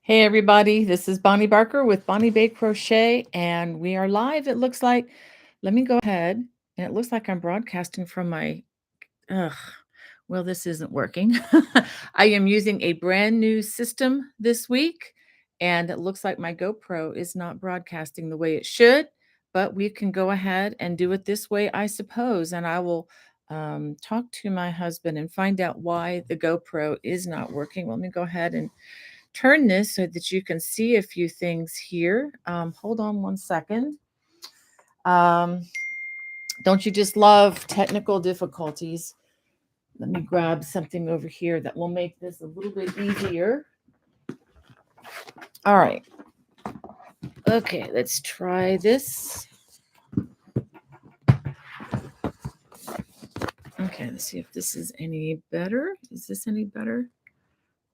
Hey everybody, this is Bonnie Barker with Bonnie Bay Crochet, and we are live. It looks like, let me go ahead, and it looks like I'm broadcasting from my, ugh, well, this isn't working. I am using a brand new system this week, and it looks like my GoPro is not broadcasting the way it should, but we can go ahead and do it this way, I suppose, and I will talk to my husband and find out why the GoPro is not working. Let me go ahead and turn this so that you can see a few things here. Hold on one second. Um, don't you just love technical difficulties? Let me grab something over here that will make this a little bit easier. All right. Okay, let's try this. Okay, let's see if this is any better. Is this any better?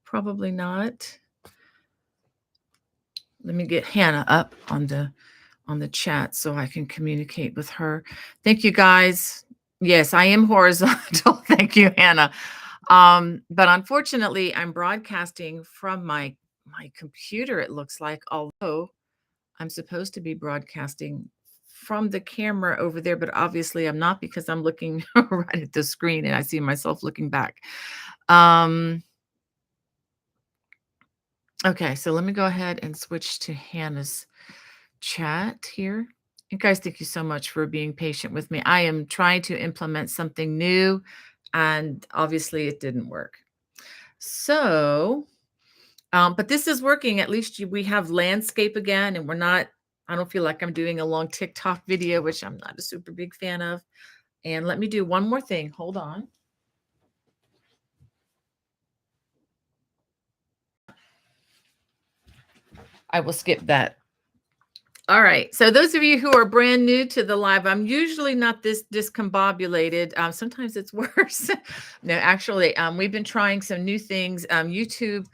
Probably not. Let me get Hannah up on the chat so I can communicate with her. Thank you guys. Yes, I am horizontal. Thank you, Hannah. But unfortunately, I'm broadcasting from my computer, it looks like, although I'm supposed to be broadcasting from the camera over there, but obviously I'm not because I'm looking right at the screen and I see myself looking back. Okay, so let me go ahead and switch to Hannah's chat here. And guys, thank you so much for being patient with me. I am trying to implement something new, and obviously it didn't work. So, but this is working. At least we have landscape again, and I don't feel like I'm doing a long TikTok video, which I'm not a super big fan of. And let me do one more thing. Hold on. I will skip that. All right. So those of you who are brand new to the live, I'm usually not this discombobulated. Sometimes it's worse. No, actually, we've been trying some new things. YouTube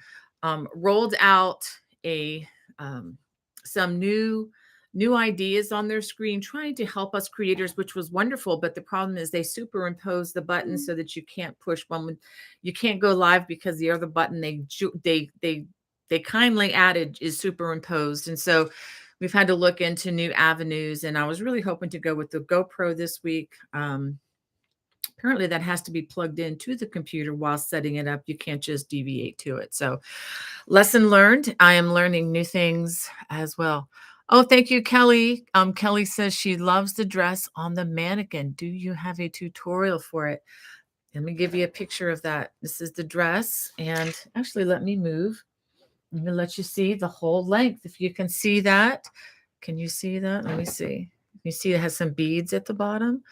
rolled out a some new ideas on their screen, trying to help us creators, which was wonderful. But the problem is they superimpose the button so that you can't push one. You can't go live because the other button they kindly added is superimposed, and so we've had to look into new avenues, and I was really hoping to go with the GoPro this week. Apparently that has to be plugged into the computer while setting it up. You can't just deviate to it. So lesson learned. I am learning new things as well. Oh, thank you, Kelly. Kelly says she loves the dress on the mannequin. Do you have a tutorial for it? Let me give you a picture of that. This is the dress. And actually, let me move. I'm going to let you see the whole length. If you can see that. Can you see that? Let me see. You see it has some beads at the bottom.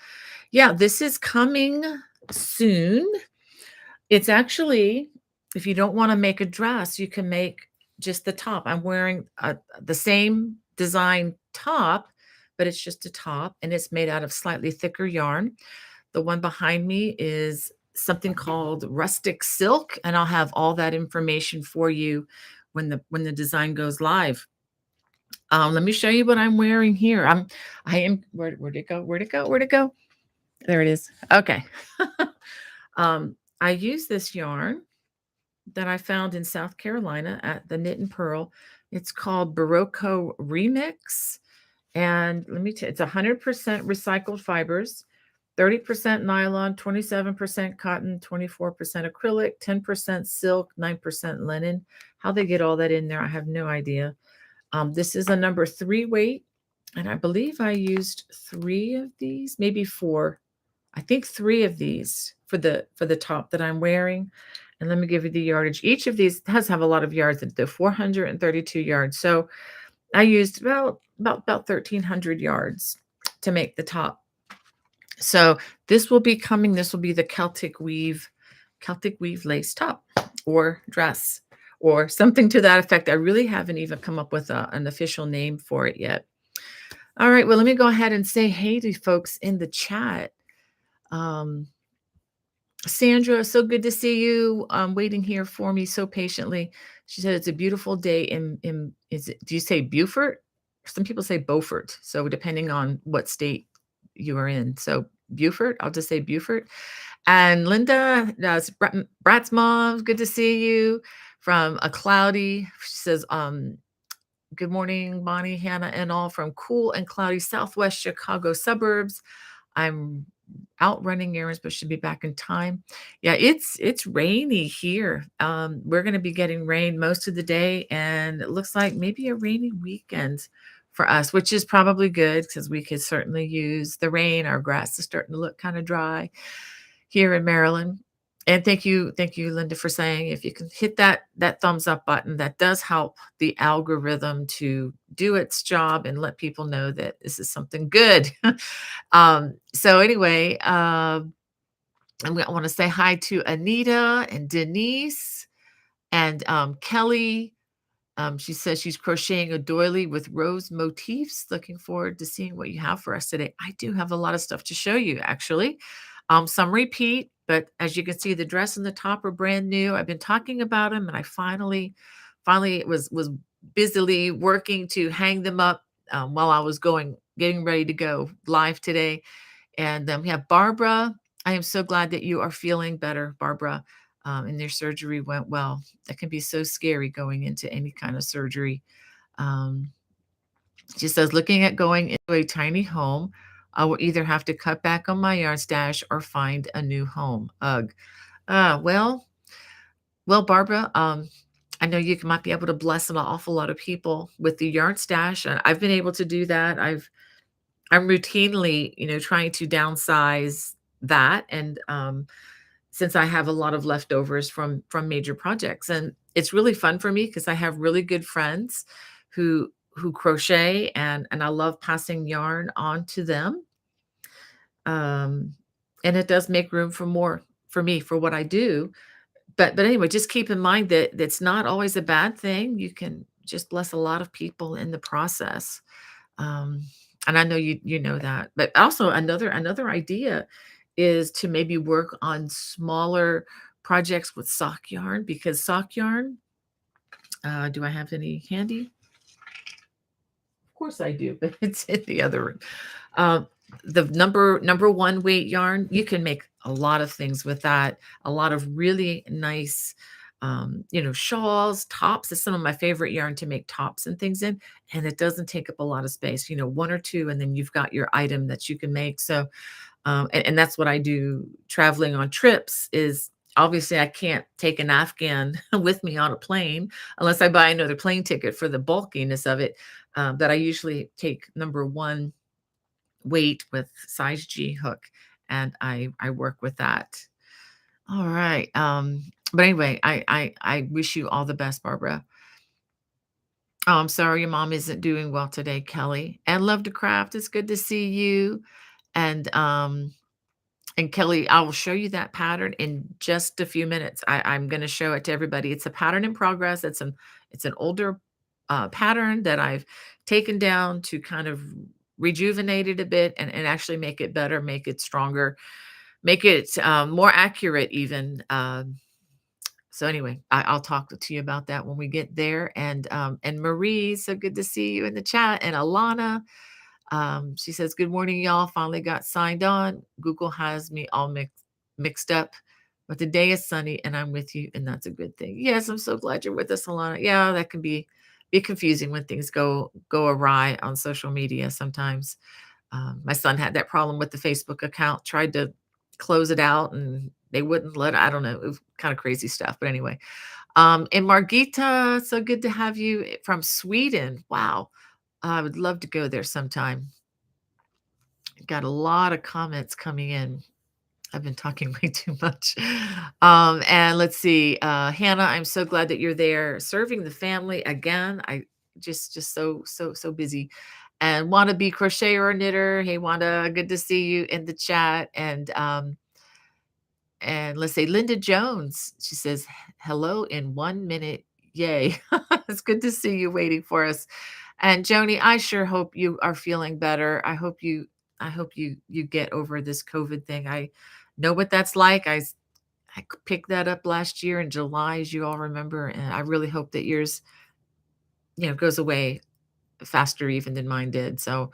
Yeah, this is coming soon. It's actually, if you don't want to make a dress, you can make just the top. I'm wearing the same design top, but it's just a top, and it's made out of slightly thicker yarn. The one behind me is something called rustic silk, and I'll have all that information for you when the design goes live. Let me show you what I'm wearing here. Where'd it go? Where'd it go? Where'd it go? There it is. Okay. I use this yarn that I found in South Carolina at the Knit and Purl. It's called Barocco Remix. And let me tell you, it's 100% recycled fibers, 30% nylon, 27% cotton, 24% acrylic, 10% silk, 9% linen. How they get all that in there, I have no idea. This is a number 3 weight, and I believe I used 3 of these, maybe 4. I think 3 of these for the top that I'm wearing. And let me give you the yardage. Each of these does have a lot of yards. They're 432 yards. So I used about 1,300 yards to make the top. So this will be coming. This will be the Celtic weave lace top or dress or something to that effect. I really haven't even come up with an official name for it yet. All right. Well, let me go ahead and say hey to folks in the chat. Sandra, so good to see you. Waiting here for me so patiently. She said it's a beautiful day in do you say Beaufort? Some people say Beaufort. So depending on what state you are in. So Beaufort, I'll just say Beaufort. And Linda, Brat's mom, good to see you. from a cloudy, she says, good morning, Bonnie, Hannah, and all from cool and cloudy Southwest Chicago suburbs. I'm out running errands, but should be back in time. Yeah, it's rainy here. We're going to be getting rain most of the day, and it looks like maybe a rainy weekend for us, which is probably good because we could certainly use the rain. Our grass is starting to look kind of dry here in Maryland. And thank you, Linda, for saying if you can hit that thumbs up button, that does help the algorithm to do its job and let people know that this is something good. So anyway, I want to say hi to Anita and Denise and Kelly. She says she's crocheting a doily with rose motifs. Looking forward to seeing what you have for us today. I do have a lot of stuff to show you, actually. Some repeat, but as you can see, the dress and the top are brand new. I've been talking about them, and I finally was busily working to hang them up while I was getting ready to go live today. And we have Barbara. I am so glad that you are feeling better, Barbara, and your surgery went well. That can be so scary going into any kind of surgery. Um, she says, looking at going into a tiny home, I will either have to cut back on my yarn stash or find a new home. Ugh. Uh, well, well, Barbara, I know you might be able to bless an awful lot of people with the yarn stash. And I've been able to do that. I'm routinely, trying to downsize that, and since I have a lot of leftovers from major projects, and it's really fun for me because I have really good friends who crochet, and I love passing yarn on to them. Um, and it does make room for more for me for what I do. But anyway, just keep in mind that that's not always a bad thing. You can just bless a lot of people in the process. Um, and I know you know that. But also another idea is to maybe work on smaller projects with sock yarn, because sock yarn, do I have any handy? Of course I do, but it's in the other room. Uh, the number one weight yarn, you can make a lot of things with that. A lot of really nice, shawls, tops. Is some of my favorite yarn to make tops and things in, and it doesn't take up a lot of space. One or two, and then you've got your item that you can make. So and that's what I do traveling on trips is obviously I can't take an Afghan with me on a plane unless I buy another plane ticket for the bulkiness of it. But I usually take number one weight with size G hook, and I work with that. All right. But anyway, I wish you all the best, Barbara. Oh, I'm sorry your mom isn't doing well today, Kelly. And love to craft. It's good to see you. And Kelly, I will show you that pattern in just a few minutes. I'm going to show it to everybody. It's a pattern in progress. It's an older pattern that I've taken down to kind of rejuvenate it a bit and actually make it better, make it stronger, make it more accurate even. So anyway, I'll talk to you about that when we get there. And Marie, so good to see you in the chat. And Alana, she says, "Good morning, y'all. Finally got signed on. Google has me all mixed up, but the day is sunny and I'm with you, and that's a good thing." Yes, I'm so glad you're with us, Alana. Yeah, that can be confusing when things go awry on social media sometimes. My son had that problem with the Facebook account. Tried to close it out, and they wouldn't let. I don't know. It was kind of crazy stuff. But anyway, and Margita, so good to have you from Sweden. Wow. I would love to go there sometime. Got a lot of comments coming in. I've been talking way too much. And let's see, Hannah, I'm so glad that you're there serving the family again. I just so busy. And Wanda be crocheter or knitter. Hey Wanda, good to see you in the chat. And let's say Linda Jones. She says, hello in 1 minute. Yay. It's good to see you waiting for us. And Joni, I sure hope you are feeling better. I hope you get over this COVID thing. I know what that's like. I picked that up last year in July, as you all remember, and I really hope that yours, goes away faster even than mine did. So,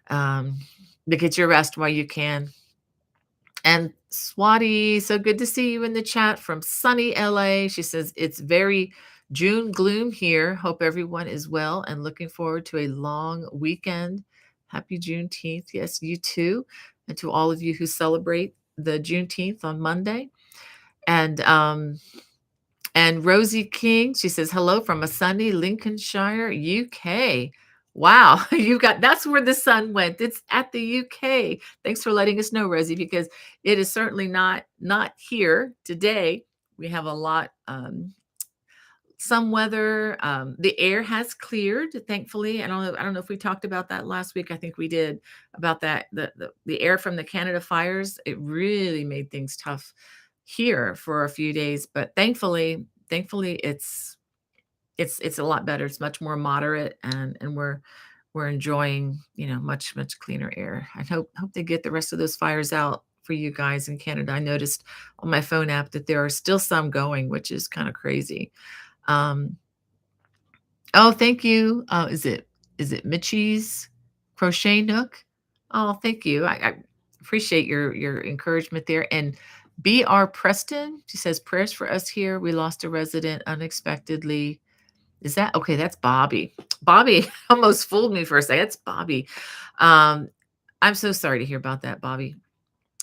but get your rest while you can. And Swati, so good to see you in the chat from sunny LA. She says, it's very June gloom here. Hope everyone is well and looking forward to a long weekend. Happy Juneteenth. Yes, you too. And to all of you who celebrate the Juneteenth on Monday. And Rosie King, she says, hello from a sunny Lincolnshire, UK. Wow, that's where the sun went. It's at the UK. Thanks for letting us know, Rosie, because it is certainly not here today. We have a lot, some weather. The air has cleared, thankfully. I don't know if we talked about that last week. I think we did, about that. The air from the Canada fires, it really made things tough here for a few days, but thankfully it's a lot better. It's much more moderate, and we're enjoying, much cleaner air. I hope they get the rest of those fires out for you guys in Canada. I noticed on my phone app that there are still some going, which is kind of crazy. Oh, thank you. Is it Mitchie's Crochet Nook? Oh, thank you. I appreciate your encouragement there. And B.R. Preston, she says, prayers for us here. We lost a resident unexpectedly. Is that okay? That's Bobby. Bobby almost fooled me for a second. That's Bobby. I'm so sorry to hear about that, Bobby.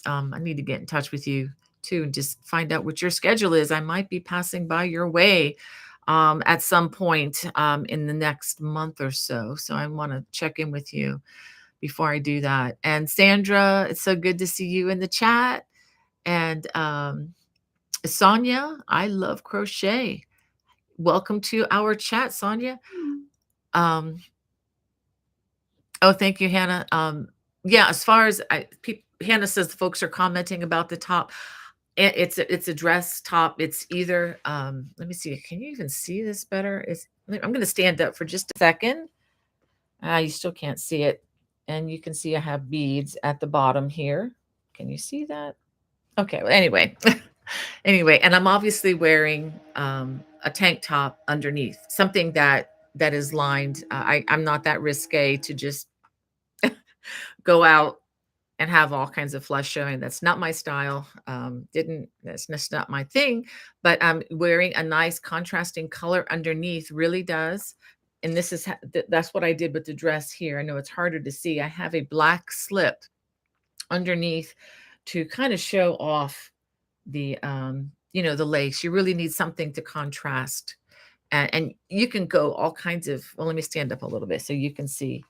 I need to get in touch with you too and just find out what your schedule is. I might be passing by your way at some point in the next month or so. So I want to check in with you before I do that. And Sandra, it's so good to see you in the chat. And Sonia, I love crochet. Welcome to our chat, Sonia. Oh, thank you, Hannah. Yeah, as far as Hannah says, the folks are commenting about the top. It's a dress top. It's either let me see. Can you even see this better? I'm going to stand up for just a second. You still can't see it, and you can see I have beads at the bottom here. Can you see that? Okay. Well, anyway, and I'm obviously wearing a tank top underneath, something that is lined. I'm not that risque to just go out and have all kinds of flesh showing. That's not my style. That's not my thing. But wearing a nice contrasting color underneath really does. And that's what I did with the dress here. I know it's harder to see. I have a black slip underneath to kind of show off the the lace. You really need something to contrast. And you can go all kinds of, well, let me stand up a little bit so you can see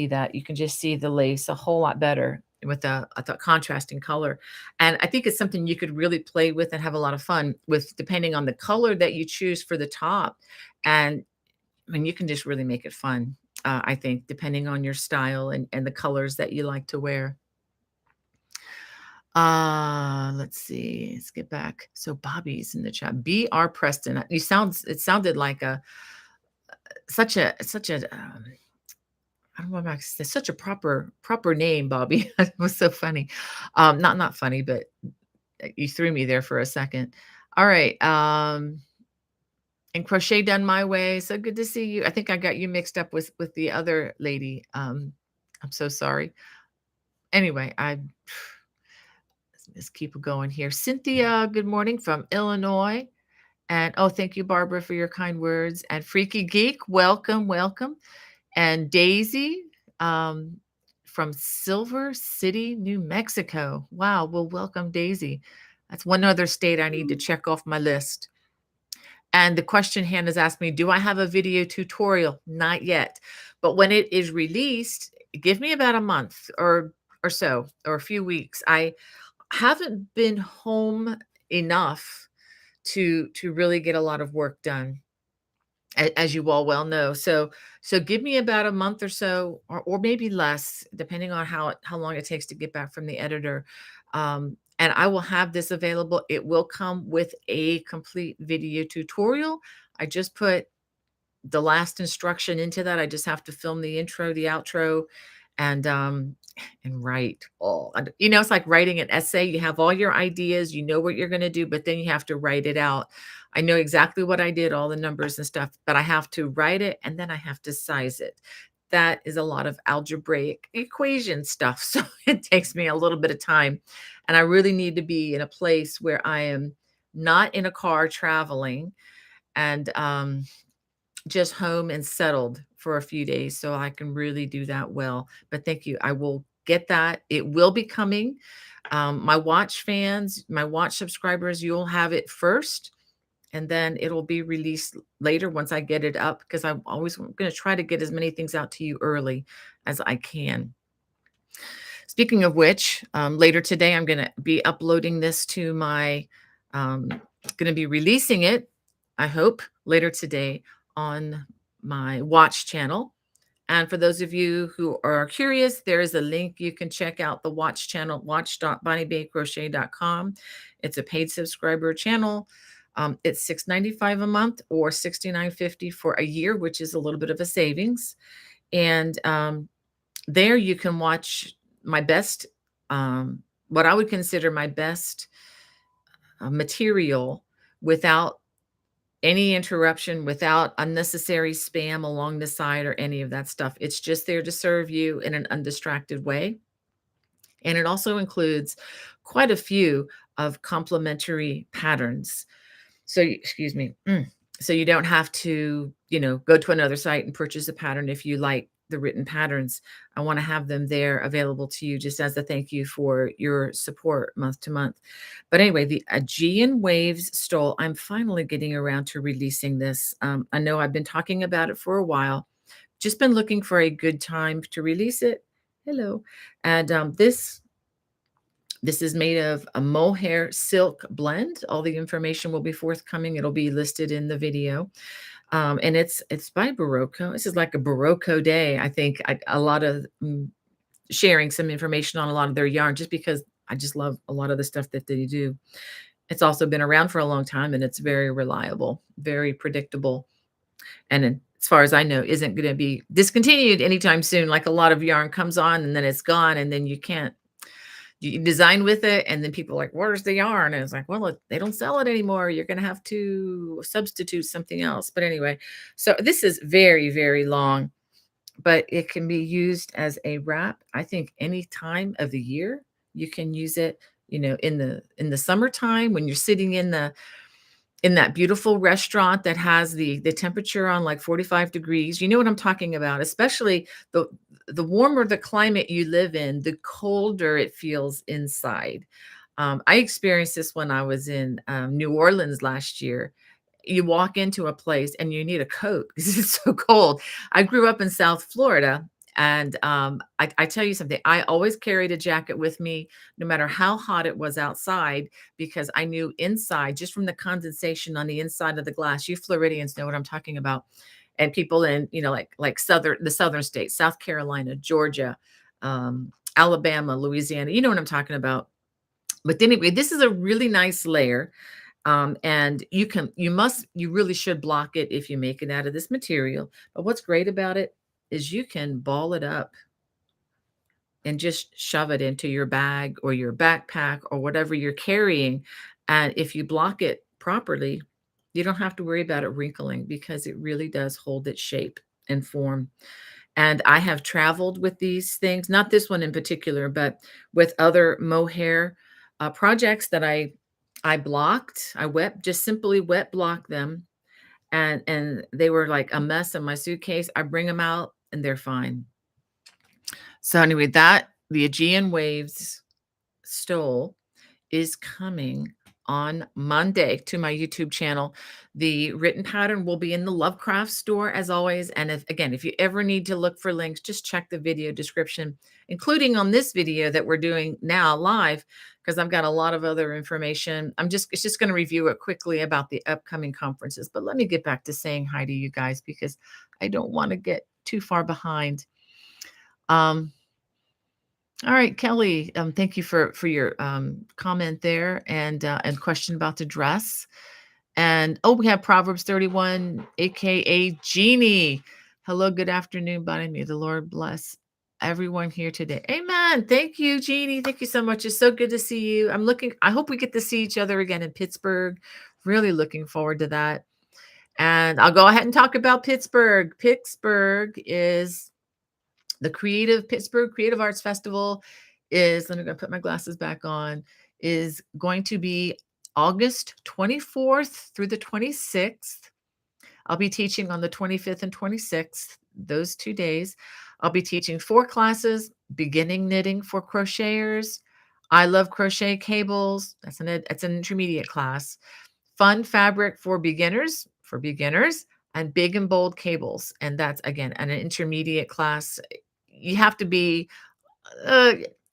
that. You can just see the lace a whole lot better with a contrasting color. And I think it's something you could really play with and have a lot of fun with, depending on the color that you choose for the top. And I mean, you can just really make it fun, I think, depending on your style and the colors that you like to wear. Let's see. Let's get back. So Bobby's in the chat. B.R. Preston. It sounded like such a I don't know if I said such a proper name, Bobby. It was so funny. Not funny, but you threw me there for a second. All right. And Crochet Done My Way. So good to see you. I think I got you mixed up with the other lady. I'm so sorry. Anyway, let's keep going here. Cynthia, good morning from Illinois. And thank you, Barbara, for your kind words. And Freaky Geek, welcome. And Daisy from Silver City, New Mexico. Wow. Well, welcome, Daisy. That's one other state I need to check off my list. And the question Hannah's asked me, do I have a video tutorial? Not yet. But when it is released, give me about a month or so, or a few weeks. I haven't been home enough to really get a lot of work done, as you all well know. So give me about a month or so, or maybe less, depending on how long it takes to get back from the editor. And I will have this available. It will come with a complete video tutorial. I just put the last instruction into that. I just have to film the intro, the outro, and write all. It's like writing an essay. You have all your ideas, you know what you're going to do, but then you have to write it out. I know exactly what I did, all the numbers and stuff, but I have to write it, and then I have to size it. that is a lot of algebraic equation stuff. So it takes me a little bit of time. And I really need to be in a place where I am not in a car traveling and just home and settled for a few days so I can really do that well. But thank you. I will get that. It will be coming. My watch fans, my watch subscribers, you'll have it first, and then it'll be released later once I get it up because I'm always going to try to get as many things out to you early as I can. Speaking of which, later today I'm going to be uploading this to my, going to be releasing it, I hope, later today on my watch channel. And for those of you who are curious, there is a link. You can check out the watch channel, watch.bonniebaycrochet.com. It's a paid subscriber channel. It's $6.95 a month or $69.50 for a year, which is a little bit of a savings. And there you can watch my best, what I would consider my best material without any interruption, without unnecessary spam along the side or any of that stuff. It's just there to serve you in an undistracted way. And it also includes quite a few of complementary patterns. So, excuse me. So you don't have to, go to another site and purchase a pattern if you like the written patterns. I want to have them there available to you just as a thank you for your support month to month. But anyway, the Aegean Waves stole. I'm finally getting around to releasing this. I know I've been talking about it for a while. Just been looking for a good time to release it. Hello. And this is made of a mohair silk blend. All the information will be forthcoming. It'll be listed in the video. And it's by Barocco. This is like a Barocco day. I think a lot of sharing some information on a lot of their yarn, just because I just love a lot of the stuff that they do. It's also been around for a long time, and it's very reliable, very predictable. And as far as I know, isn't going to be discontinued anytime soon. Like a lot of yarn comes on and then it's gone, and then you design with it, and then people are like, where's the yarn? And it's like, well, they don't sell it anymore. You're going to have to substitute something else. But anyway, so this is very, very long, but it can be used as a wrap. I think any time of the year you can use it, in the summertime when you're sitting in that beautiful restaurant that has the temperature on like 45 degrees. You know what I'm talking about, especially the warmer the climate you live in, the colder it feels inside. I experienced this when I was in New Orleans last year. You walk into a place and you need a coat because it's so cold. I grew up in South Florida, and I tell you something, I always carried a jacket with me, no matter how hot it was outside, because I knew inside, just from the condensation on the inside of the glass, you Floridians know what I'm talking about. And people in, like the southern states, South Carolina, Georgia, Alabama, Louisiana, you know what I'm talking about. But anyway, this is a really nice layer. And you really should block it if you make it out of this material. But what's great about it is you can ball it up and just shove it into your bag or your backpack or whatever you're carrying. And if you block it properly, you don't have to worry about it wrinkling because it really does hold its shape and form. And I have traveled with these things, not this one in particular, but with other mohair projects that I blocked. Just simply wet block them. And they were like a mess in my suitcase. I bring them out and they're fine. So anyway, the Aegean Waves stole is coming on Monday to my YouTube channel. The written pattern will be in the Lovecraft store as always. And if you ever need to look for links, just check the video description, including on this video that we're doing now live, because I've got a lot of other information. It's just going to review it quickly about the upcoming conferences. But let me get back to saying hi to you guys because I don't want to get too far behind. All right, Kelly, thank you for your comment there and question about the dress. And we have Proverbs 31, aka Jeannie. Hello, good afternoon, Bonnie. May the Lord bless everyone here today. Amen. Thank you, Jeannie. Thank you so much. It's so good to see you. I hope we get to see each other again in Pittsburgh. Really looking forward to that. And I'll go ahead and talk about Pittsburgh. Pittsburgh is The Creative Pittsburgh Creative Arts Festival is, let me go put my glasses back on, is going to be August 24th through the 26th. I'll be teaching on the 25th and 26th, those 2 days. I'll be teaching 4 classes: beginning knitting for crocheters, I love crochet cables, that's an intermediate class, fun fabric for beginners, and big and bold cables, and that's again an intermediate class. You have to be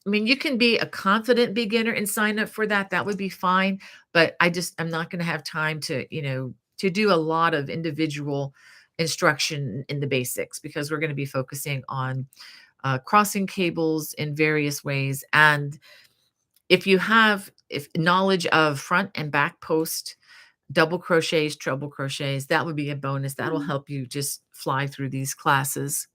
I mean, you can be a confident beginner and sign up for that. That would be fine. But I'm not going to have time to, to do a lot of individual instruction in the basics because we're going to be focusing on crossing cables in various ways. And if knowledge of front and back post, double crochets, treble crochets, that would be a bonus. That'll help you just fly through these classes.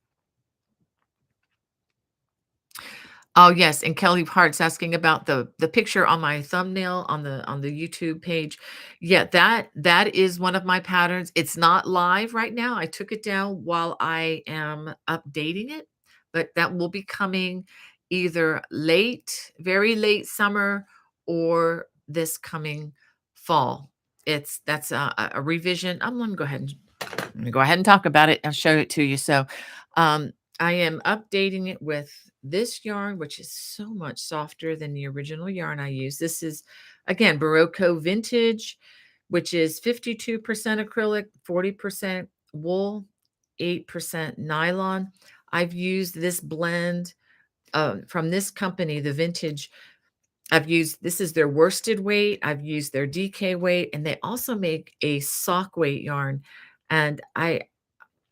Oh, yes, and Kelly Hart's asking about the picture on my thumbnail on the YouTube page. Yeah, that is one of my patterns. It's not live right now. I took it down while I am updating it, but that will be coming either very late summer or this coming fall. That's a revision. Let me go ahead and talk about it. I'll show it to you. So, I am updating it with this yarn, which is so much softer than the original yarn I used. This is, again, Barocco Vintage, which is 52% acrylic, 40% wool, 8% nylon. I've used this blend from this company, the Vintage. This is their worsted weight. I've used their DK weight, and they also make a sock weight yarn. And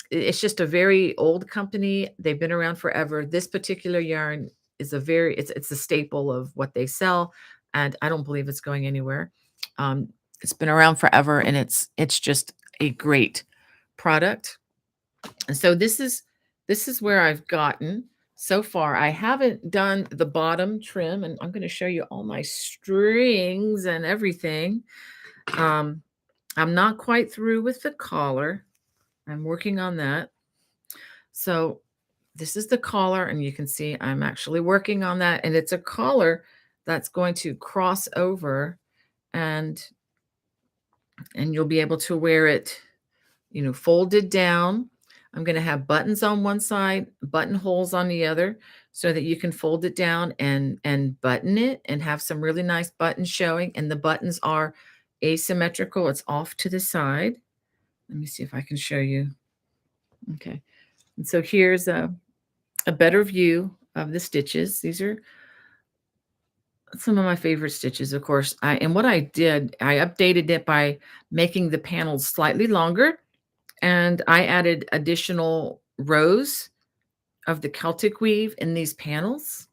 it's just a very old company. They've been around forever. This particular yarn is it's a staple of what they sell, and I don't believe it's going anywhere. It's been around forever, and it's just a great product. And so this is where I've gotten so far. I haven't done the bottom trim, and I'm going to show you all my strings and everything. I'm not quite through with the collar. I'm working on that. So this is the collar, and you can see I'm actually working on that. And it's a collar that's going to cross over, and you'll be able to wear it, folded down. I'm going to have buttons on one side, buttonholes on the other, so that you can fold it down and button it and have some really nice buttons showing. And the buttons are asymmetrical. It's off to the side. Let me see if I can show you. Okay. And so here's a better view of the stitches. These are some of my favorite stitches, of course. And what I did, I updated it by making the panels slightly longer, and I added additional rows of the Celtic weave in these panels.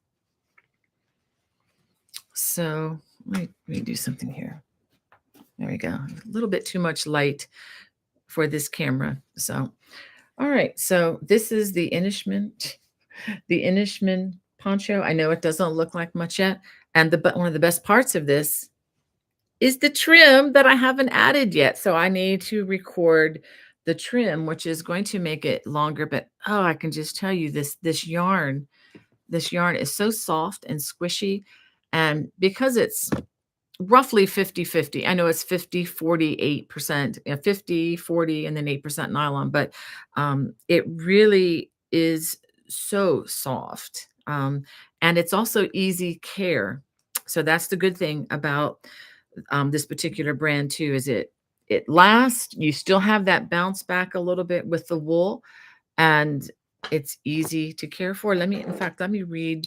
So let me do something here. There we go. A little bit too much light for this camera. So, all right. So this is the Inishman poncho. I know it doesn't look like much yet. And one of the best parts of this is the trim that I haven't added yet. So I need to record the trim, which is going to make it longer. But oh, I can just tell you this yarn is so soft and squishy. And because it's roughly 50-50. I know it's 50-48%, 50-40, and then 8% nylon, but it really is so soft. And it's also easy care. So that's the good thing about this particular brand too, is it lasts. You still have that bounce back a little bit with the wool, and it's easy to care for. Let me read.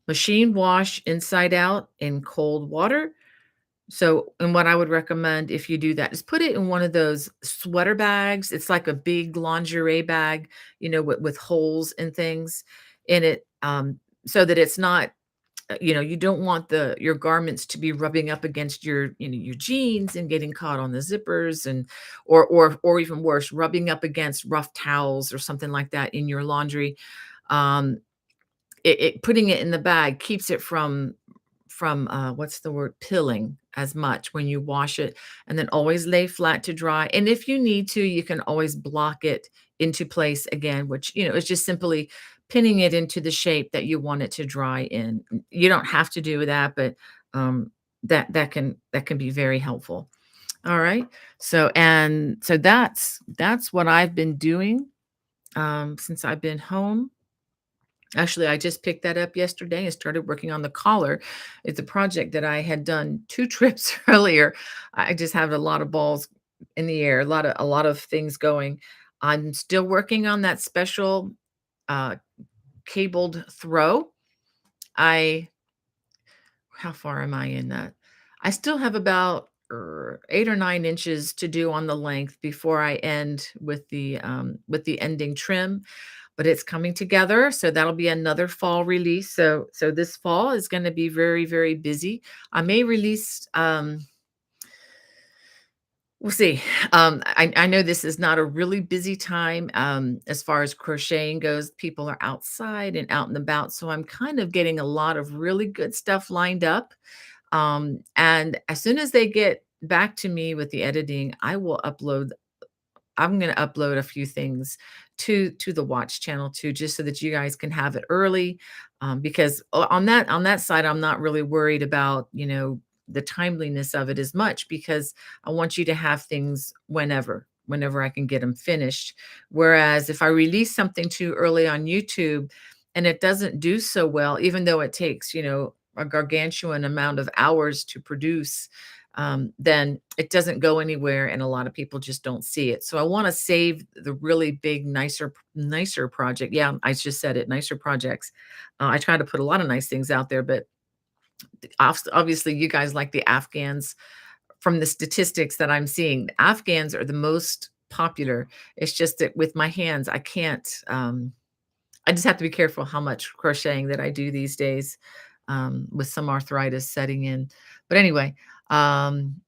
Machine wash inside out in cold water. So, and what I would recommend if you do that is put it in one of those sweater bags. It's like a big lingerie bag, with holes and things in it, so that it's not, you don't want your garments to be rubbing up against your jeans and getting caught on the zippers, and or even worse, rubbing up against rough towels or something like that in your laundry. Putting it in the bag keeps it from what's the word, pilling as much when you wash it. And then always lay flat to dry. And if you need to, you can always block it into place again, which, is just simply pinning it into the shape that you want it to dry in. You don't have to do that, but um, that can be very helpful. All right. So that's what I've been doing since I've been home. Actually, I just picked that up yesterday and started working on the collar. It's a project that I had done 2 trips earlier. I just have a lot of balls in the air, a lot of things going. I'm still working on that special, uh, cabled throw. I How far am I in that? I still have about 8 or 9 inches to do on the length before I end with the ending trim, but it's coming together, so that'll be another fall release. So this fall is gonna be very, very busy. I may release, we'll see. I know this is not a really busy time, as far as crocheting goes. People are outside and out and about, so I'm kind of getting a lot of really good stuff lined up. And as soon as they get back to me with the editing, I'm gonna upload a few things to the watch channel too, just so that you guys can have it early. Because on that side, I'm not really worried about, the timeliness of it as much, because I want you to have things whenever I can get them finished. Whereas if I release something too early on YouTube and it doesn't do so well, even though it takes, a gargantuan amount of hours to produce, then it doesn't go anywhere and a lot of people just don't see it. So I want to save the really big, nicer project. Yeah, I just said it, nicer projects. I try to put a lot of nice things out there, but obviously you guys like the Afghans. From the statistics that I'm seeing, Afghans are the most popular. It's just that with my hands, I can't. I just have to be careful how much crocheting that I do these days, with some arthritis setting in. But anyway, um,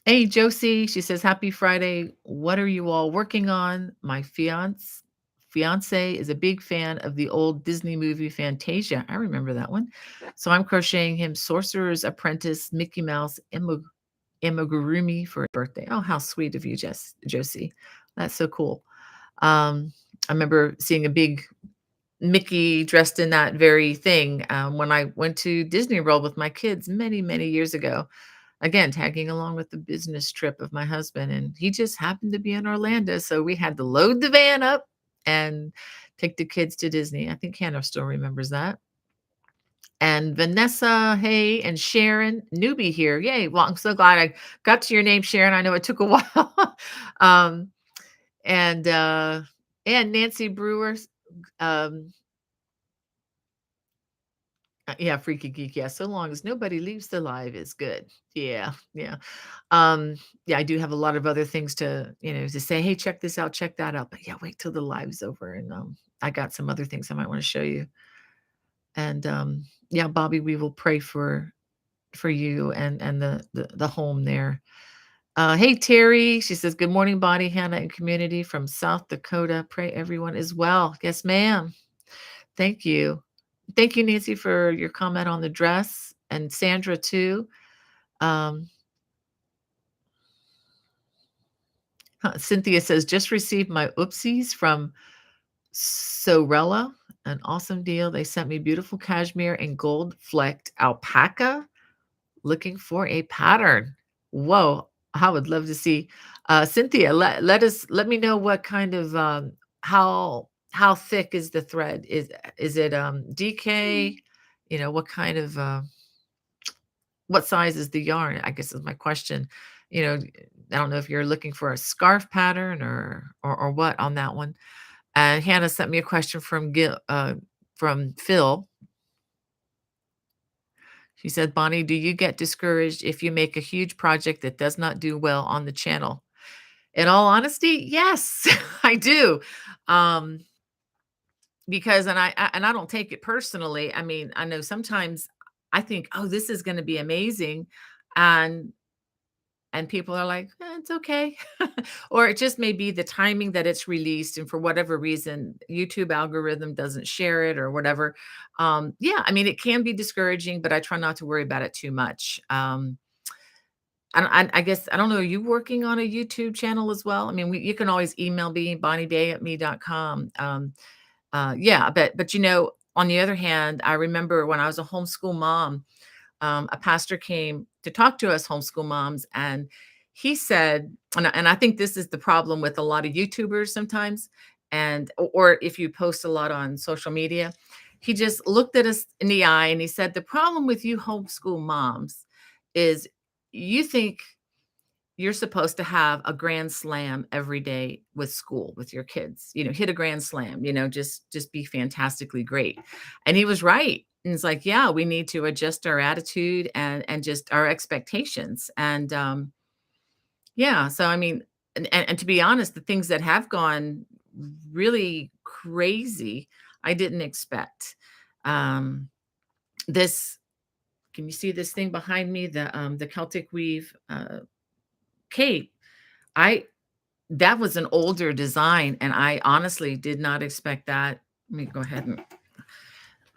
hey, Josie, she says, "Happy Friday. What are you all working on? My fiance is a big fan of the old Disney movie Fantasia. I remember that one. So I'm crocheting him Sorcerer's Apprentice Mickey Mouse amigurumi for his birthday." Oh, how sweet of you, Josie. That's so cool. I remember seeing a big Mickey dressed in that very thing, when I went to Disney World with my kids many, many years ago. Again, tagging along with the business trip of my husband, and he just happened to be in Orlando, so we had to load the van up and take the kids to Disney. I think Hannah still remembers that. And Vanessa, hey, and Sharon, newbie here. Yay. Well, I'm so glad I got to your name, Sharon. I know it took a while. um, and Nancy Brewer, um, yeah, freaky geek. Yeah, so long as nobody leaves the live is good. Yeah, yeah. Yeah, I do have a lot of other things to say, hey, check this out, check that out. But yeah, wait till the live's over. And I got some other things I might want to show you. And yeah, Bobby, we will pray for you and the home there. Hey Terry, she says, "Good morning, Body Hannah and community from South Dakota. Pray everyone is well." Yes, ma'am. Thank you. Thank you, Nancy, for your comment on the dress, and Sandra too. Um, Cynthia says, "Just received my oopsies from Sorella. An awesome deal. They sent me beautiful cashmere and gold flecked alpaca. Looking for a pattern." Whoa, I would love to see. Cynthia, let me know what kind of how thick is the thread? Is it DK? What kind of what size is the yarn? I guess is my question. I don't know if you're looking for a scarf pattern or what on that one. And Hannah sent me a question from Phil. She said, "Bonnie, do you get discouraged if you make a huge project that does not do well on the channel?" In all honesty, yes, I do. Um, because and I don't take it personally. I mean, I know sometimes I think, "Oh, this is going to be amazing." And people are like, it's okay. Or it just may be the timing that it's released. And for whatever reason, YouTube algorithm doesn't share it or whatever. Yeah, I mean, it can be discouraging, but I try not to worry about it too much. I guess I don't know, are you working on a YouTube channel as well? I mean, you can always email me, bonniebay@me.com. Yeah, but, on the other hand, I remember when I was a homeschool mom, a pastor came to talk to us homeschool moms, and he said, and I think this is the problem with a lot of YouTubers sometimes, and or if you post a lot on social media, he just looked at us in the eye and he said, "The problem with you homeschool moms is you think you're supposed to have a grand slam every day with school with your kids, hit a grand slam, just be fantastically great." And he was right. And it's like, yeah, we need to adjust our attitude and just our expectations. And yeah, so I mean, and to be honest, the things that have gone really crazy, I didn't expect. Um, this can you see this thing behind me? The Celtic weave cape. I That was an older design, and I honestly did not expect that. Let me go ahead and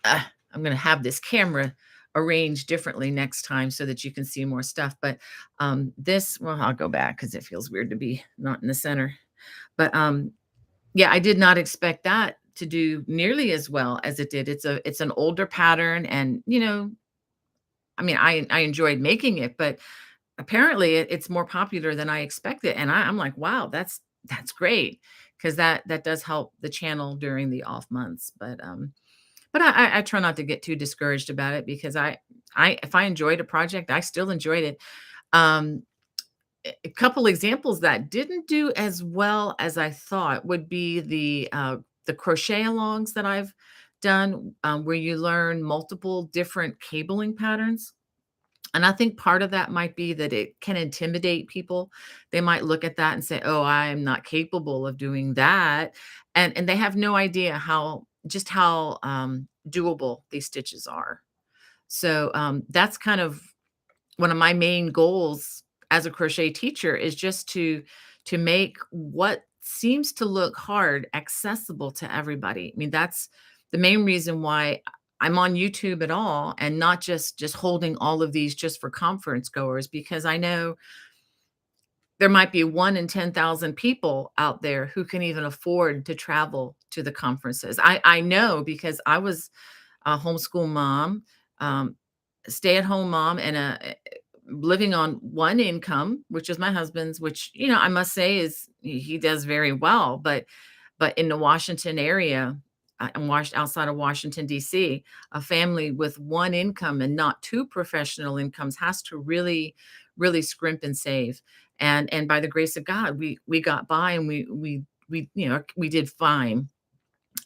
I'm gonna have this camera arranged differently next time so that you can see more stuff, but, well, I'll go back because it feels weird to be not in the center, but, yeah, I did not expect that to do nearly as well as it did. It's an older pattern and, I mean, I enjoyed making it, but apparently, it's more popular than I expected, and I'm like, "Wow, that's great," 'cause that does help the channel during the off months, but I try not to get too discouraged about it because I if I enjoyed a project, I still enjoyed it. Um, a couple examples that didn't do as well as I thought would be the crochet alongs that I've done, where you learn multiple different cabling patterns. And I think part of that might be that it can intimidate people. They might look at that and say, "Oh, I am not capable of doing that." And they have no idea how doable these stitches are. So, that's kind of one of my main goals as a crochet teacher is just to make what seems to look hard accessible to everybody. I mean, that's the main reason why I'm on YouTube at all and not just holding all of these just for conference goers because I know there might be 1 in 10,000 people out there who can even afford to travel to the conferences. I know because I was a homeschool mom, um, stay-at-home mom, and living on one income, which is my husband's, which I must say is he does very well. But in the Washington area, I'm outside of Washington D.C., a family with one income and not two professional incomes has to really scrimp and save. And by the grace of God, we got by and we did fine.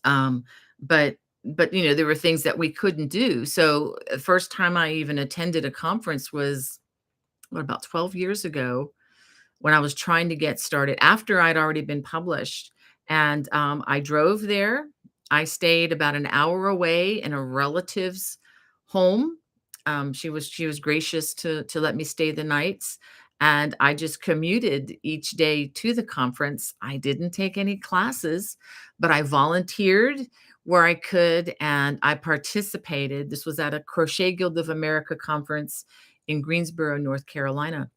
Um, but there were things that we couldn't do. So the first time I even attended a conference was what about 12 years ago when I was trying to get started after I'd already been published. And I drove there. I stayed about an hour away in a relative's home. She was gracious to let me stay the nights. And I just commuted each day to the conference. I didn't take any classes, but I volunteered where I could and I participated. This was at a Crochet Guild of America conference in Greensboro, North Carolina.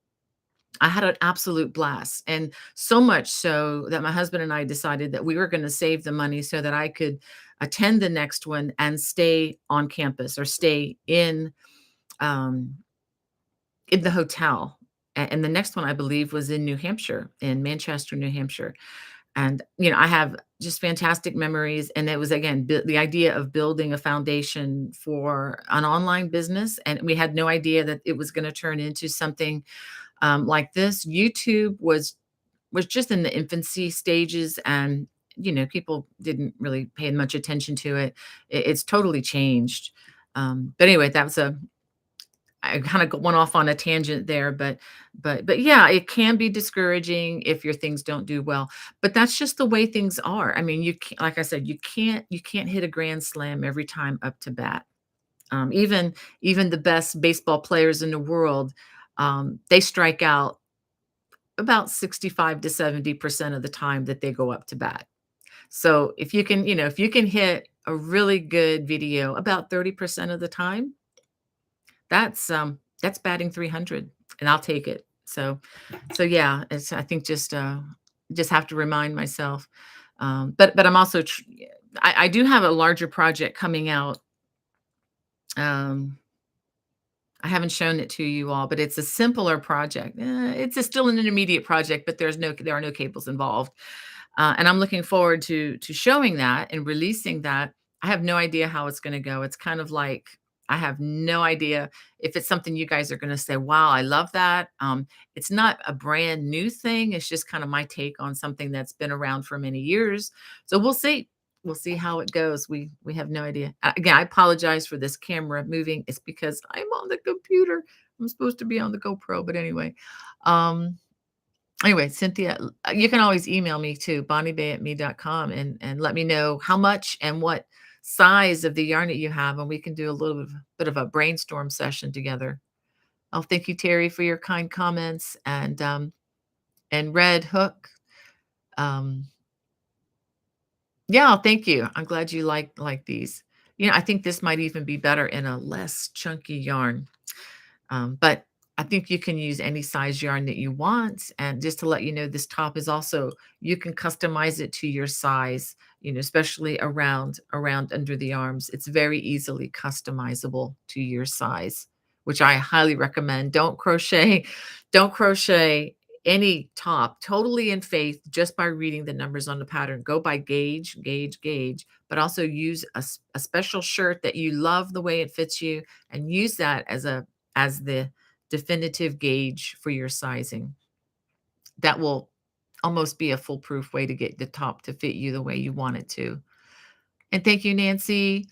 I had an absolute blast, and so much so that my husband and I decided that we were gonna save the money so that I could attend the next one and stay on campus or stay um, in the hotel. And the next one, I believe, was in New Hampshire, in Manchester, New Hampshire. And, I have just fantastic memories, and it was, again, the idea of building a foundation for an online business, and we had no idea that it was gonna turn into something like this. YouTube was just in the infancy stages, and people didn't really pay much attention to it. It's totally changed. But anyway, I kind of went off on a tangent there, but yeah, it can be discouraging if your things don't do well. But that's just the way things are. I mean, like I said, you can't hit a grand slam every time up to bat. Even the best baseball players in the world, they strike out about 65 to 70% of the time that they go up to bat. So if you can hit a really good video about 30% of the time, that's batting 300, and I'll take it. So yeah, it's I think just have to remind myself. But I'm also I do have a larger project coming out. Um, I haven't shown it to you all, but it's a simpler project. Still an intermediate project, but there are no cables involved. And I'm looking forward to showing that and releasing that. I have no idea how it's going to go. It's kind of like I have no idea if it's something you guys are going to say, "Wow, I love that." It's not a brand new thing. It's just kind of my take on something that's been around for many years. So we'll see. We'll see how it goes. We have no idea. Again, I apologize for this camera moving. It's because I'm on the computer. I'm supposed to be on the GoPro, but anyway. Um, Anyway, Cynthia, you can always email me too, bonniebay@me.com, and let me know how much and what size of the yarn that you have, and we can do a little bit of a brainstorm session together. Oh, thank you, Terry, for your kind comments, and Red Hook. Um, yeah, thank you. I'm glad you like these. I think this might even be better in a less chunky yarn. But I think you can use any size yarn that you want. And just to let you know, this top is also, you can customize it to your size, especially around under the arms. It's very easily customizable to your size, which I highly recommend. Don't crochet any top totally in faith just by reading the numbers on the pattern. Go by gauge, gauge, gauge, but also use a special shirt that you love the way it fits you, and use that as the definitive gauge for your sizing. That will almost be a foolproof way to get the top to fit you the way you want it to. And thank you, Nancy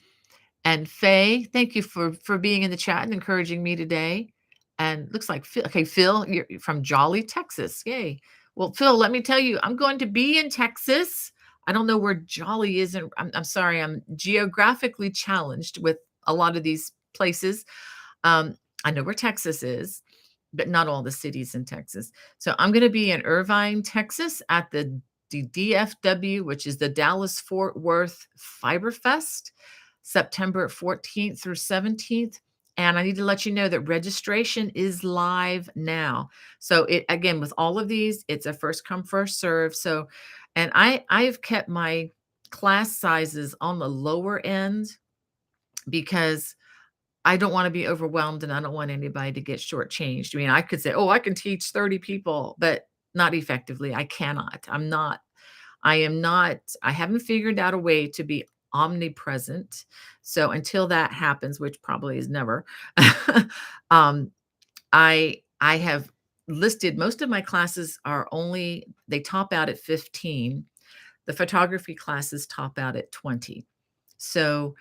and Faye. Thank you for being in the chat and encouraging me today. And looks like Phil. Okay, Phil, you're from Jolly, Texas. Yay. Well, Phil, let me tell you, I'm going to be in Texas. I don't know where Jolly is. And I'm sorry, I'm geographically challenged with a lot of these places. I know where Texas is, but not all the cities in Texas. So I'm going to be in Irvine, Texas at the DFW, which is the Dallas Fort Worth Fiber Fest, September 14th through 17th. And I need to let you know that registration is live now. So it, again, with all of these, it's a first come, first serve. So, and I've kept my class sizes on the lower end because I don't want to be overwhelmed and I don't want anybody to get shortchanged. I mean, I could say, oh, I can teach 30 people, but not effectively. I cannot. I am not, I haven't figured out a way to be omnipresent. So until that happens, which probably is never, um, I have listed most of my classes are only, they top out at 15. The photography classes top out at 20. So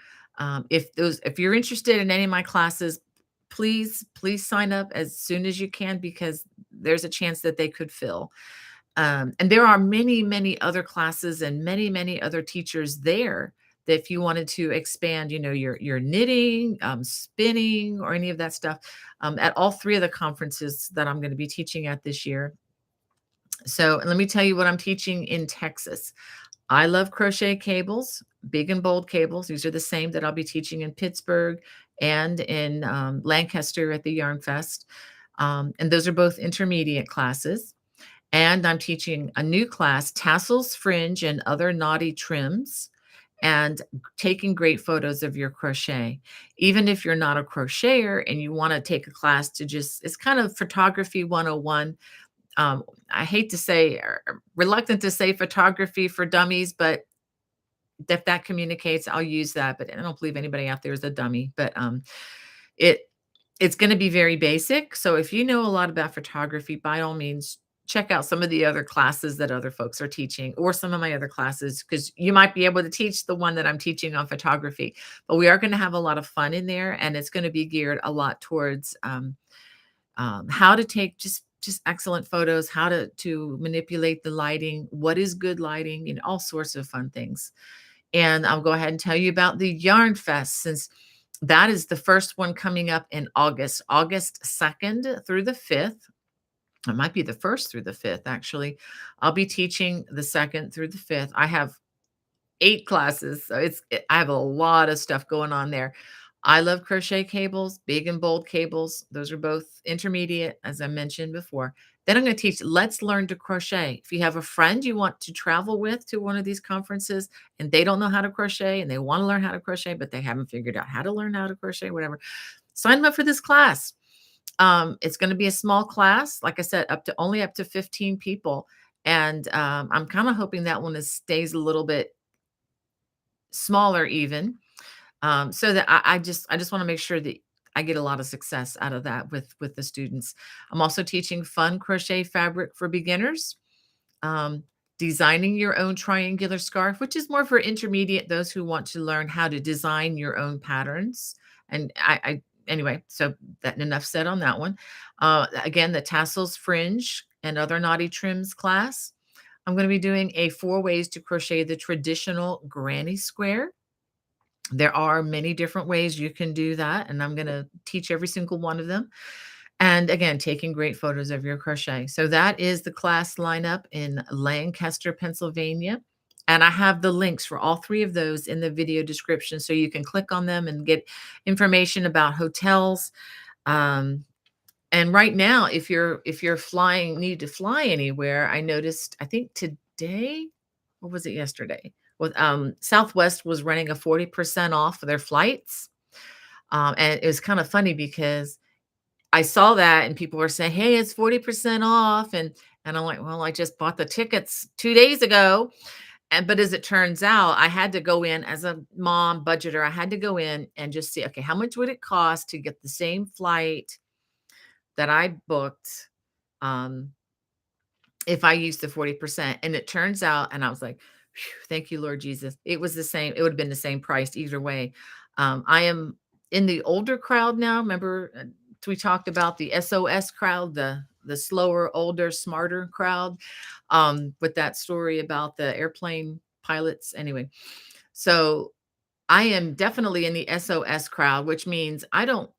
if you're interested in any of my classes, please sign up as soon as you can, because there's a chance that they could fill. And there are many other classes and many other teachers there that if you wanted to expand, your knitting, spinning, or any of that stuff, at all three of the conferences that I'm going to be teaching at this year. So let me tell you what I'm teaching in Texas. I love crochet cables, big and bold cables. These are the same that I'll be teaching in Pittsburgh and in Lancaster at the Yarn Fest. And those are both intermediate classes. And I'm teaching a new class, tassels, fringe, and other naughty trims, and taking great photos of your crochet. Even if you're not a crocheter and you want to take a class to it's kind of photography 101. I hate to say, or reluctant to say photography for dummies, but if that communicates, I'll use that. But I don't believe anybody out there is a dummy. But it it's going to be very basic. So if you know a lot about photography, by all means, check out some of the other classes that other folks are teaching, or some of my other classes, because you might be able to teach the one that I'm teaching on photography. But we are going to have a lot of fun in there, and it's going to be geared a lot towards how to take just excellent photos, how to manipulate the lighting, what is good lighting, all sorts of fun things. And I'll go ahead and tell you about the Yarn Fest, since that is the first one coming up in August 2nd through the 5th. It might be the 1st through the 5th, actually. I'll be teaching the 2nd through the 5th. I have 8 classes, so I have a lot of stuff going on there. I love crochet cables, big and bold cables. Those are both intermediate, as I mentioned before. Then I'm going to teach Let's Learn to Crochet. If you have a friend you want to travel with to one of these conferences and they don't know how to crochet and they want to learn how to crochet, but they haven't figured out how to learn how to crochet, whatever, sign them up for this class. It's going to be a small class, like I said, up to 15 people. And I'm kind of hoping that one stays a little bit smaller even, so that I just want to make sure that I get a lot of success out of that with the students. I'm also teaching fun crochet fabric for beginners, um, designing your own triangular scarf, which is more for intermediate, those who want to learn how to design your own patterns. And anyway, so that enough said on that one. Again, the tassels, fringe, and other knotty trims class. I'm going to be doing a 4 ways to crochet the traditional granny square. There are many different ways you can do that, and I'm gonna teach every single one of them. And again, taking great photos of your crochet. So that is the class lineup in Lancaster, Pennsylvania. And I have the links for all 3 of those in the video description, so you can click on them and get information about hotels. Um, and right now, if you're flying need to fly anywhere, I noticed, I think today, or was it yesterday? With Southwest was running a 40% off of their flights. And it was kind of funny because I saw that and people were saying, "Hey, it's 40% off." And I'm like, "Well, I just bought the tickets 2 days ago." And but as it turns out, I had to go in as a mom budgeter. I had to go in and just see, okay, how much would it cost to get the same flight that I booked, um, if I used the 40%? And it turns out, and I was like, "Phew, thank you, Lord Jesus." It was the same, it would have been the same price either way. I am in the older crowd now. Remember, we talked about the SOS crowd, the slower, older, smarter crowd, with that story about the airplane pilots. Anyway, so I am definitely in the SOS crowd, which means I don't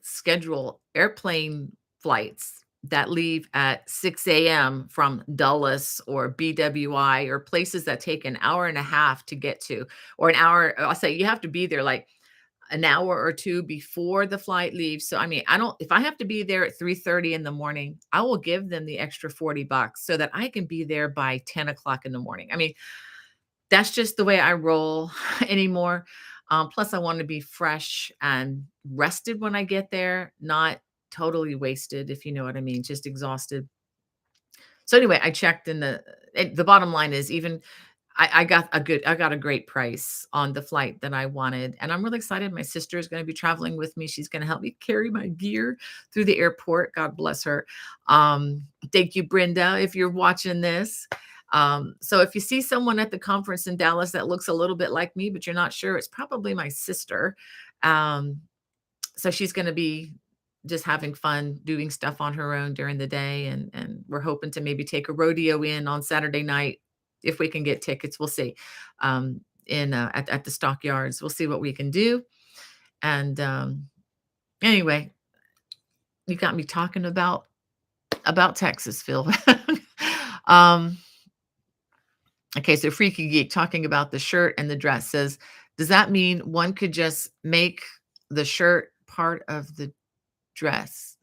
schedule airplane flights that leave at 6 a.m. from Dulles or BWI or places that take an hour and a half to get to, or an hour. I'll say you have to be there like an hour or two before the flight leaves. So I mean, I don't, if I have to be there at 3:30 in the morning, I will give them the extra $40 so that I can be there by 10 o'clock in the morning. I mean, that's just the way I roll anymore. Plus, I want to be fresh and rested when I get there, not totally wasted, if you know what I mean, just exhausted. So anyway, I checked, and the bottom line is, even I got a great price on the flight that I wanted, and I'm really excited. My sister is going to be traveling with me. She's going to help me carry my gear through the airport. God bless her. Thank you, Brenda, if you're watching this. So if you see someone at the conference in Dallas that looks a little bit like me, but you're not sure, it's probably my sister. Um, so she's going to be just having fun doing stuff on her own during the day, and we're hoping to maybe take a rodeo in on Saturday night if we can get tickets. We'll see. In at the stockyards, we'll see what we can do. And anyway, you got me talking about Texas, Phil. um okay, so Freaky Geek talking about the shirt and the dress says, does that mean one could just make the shirt part of the dress,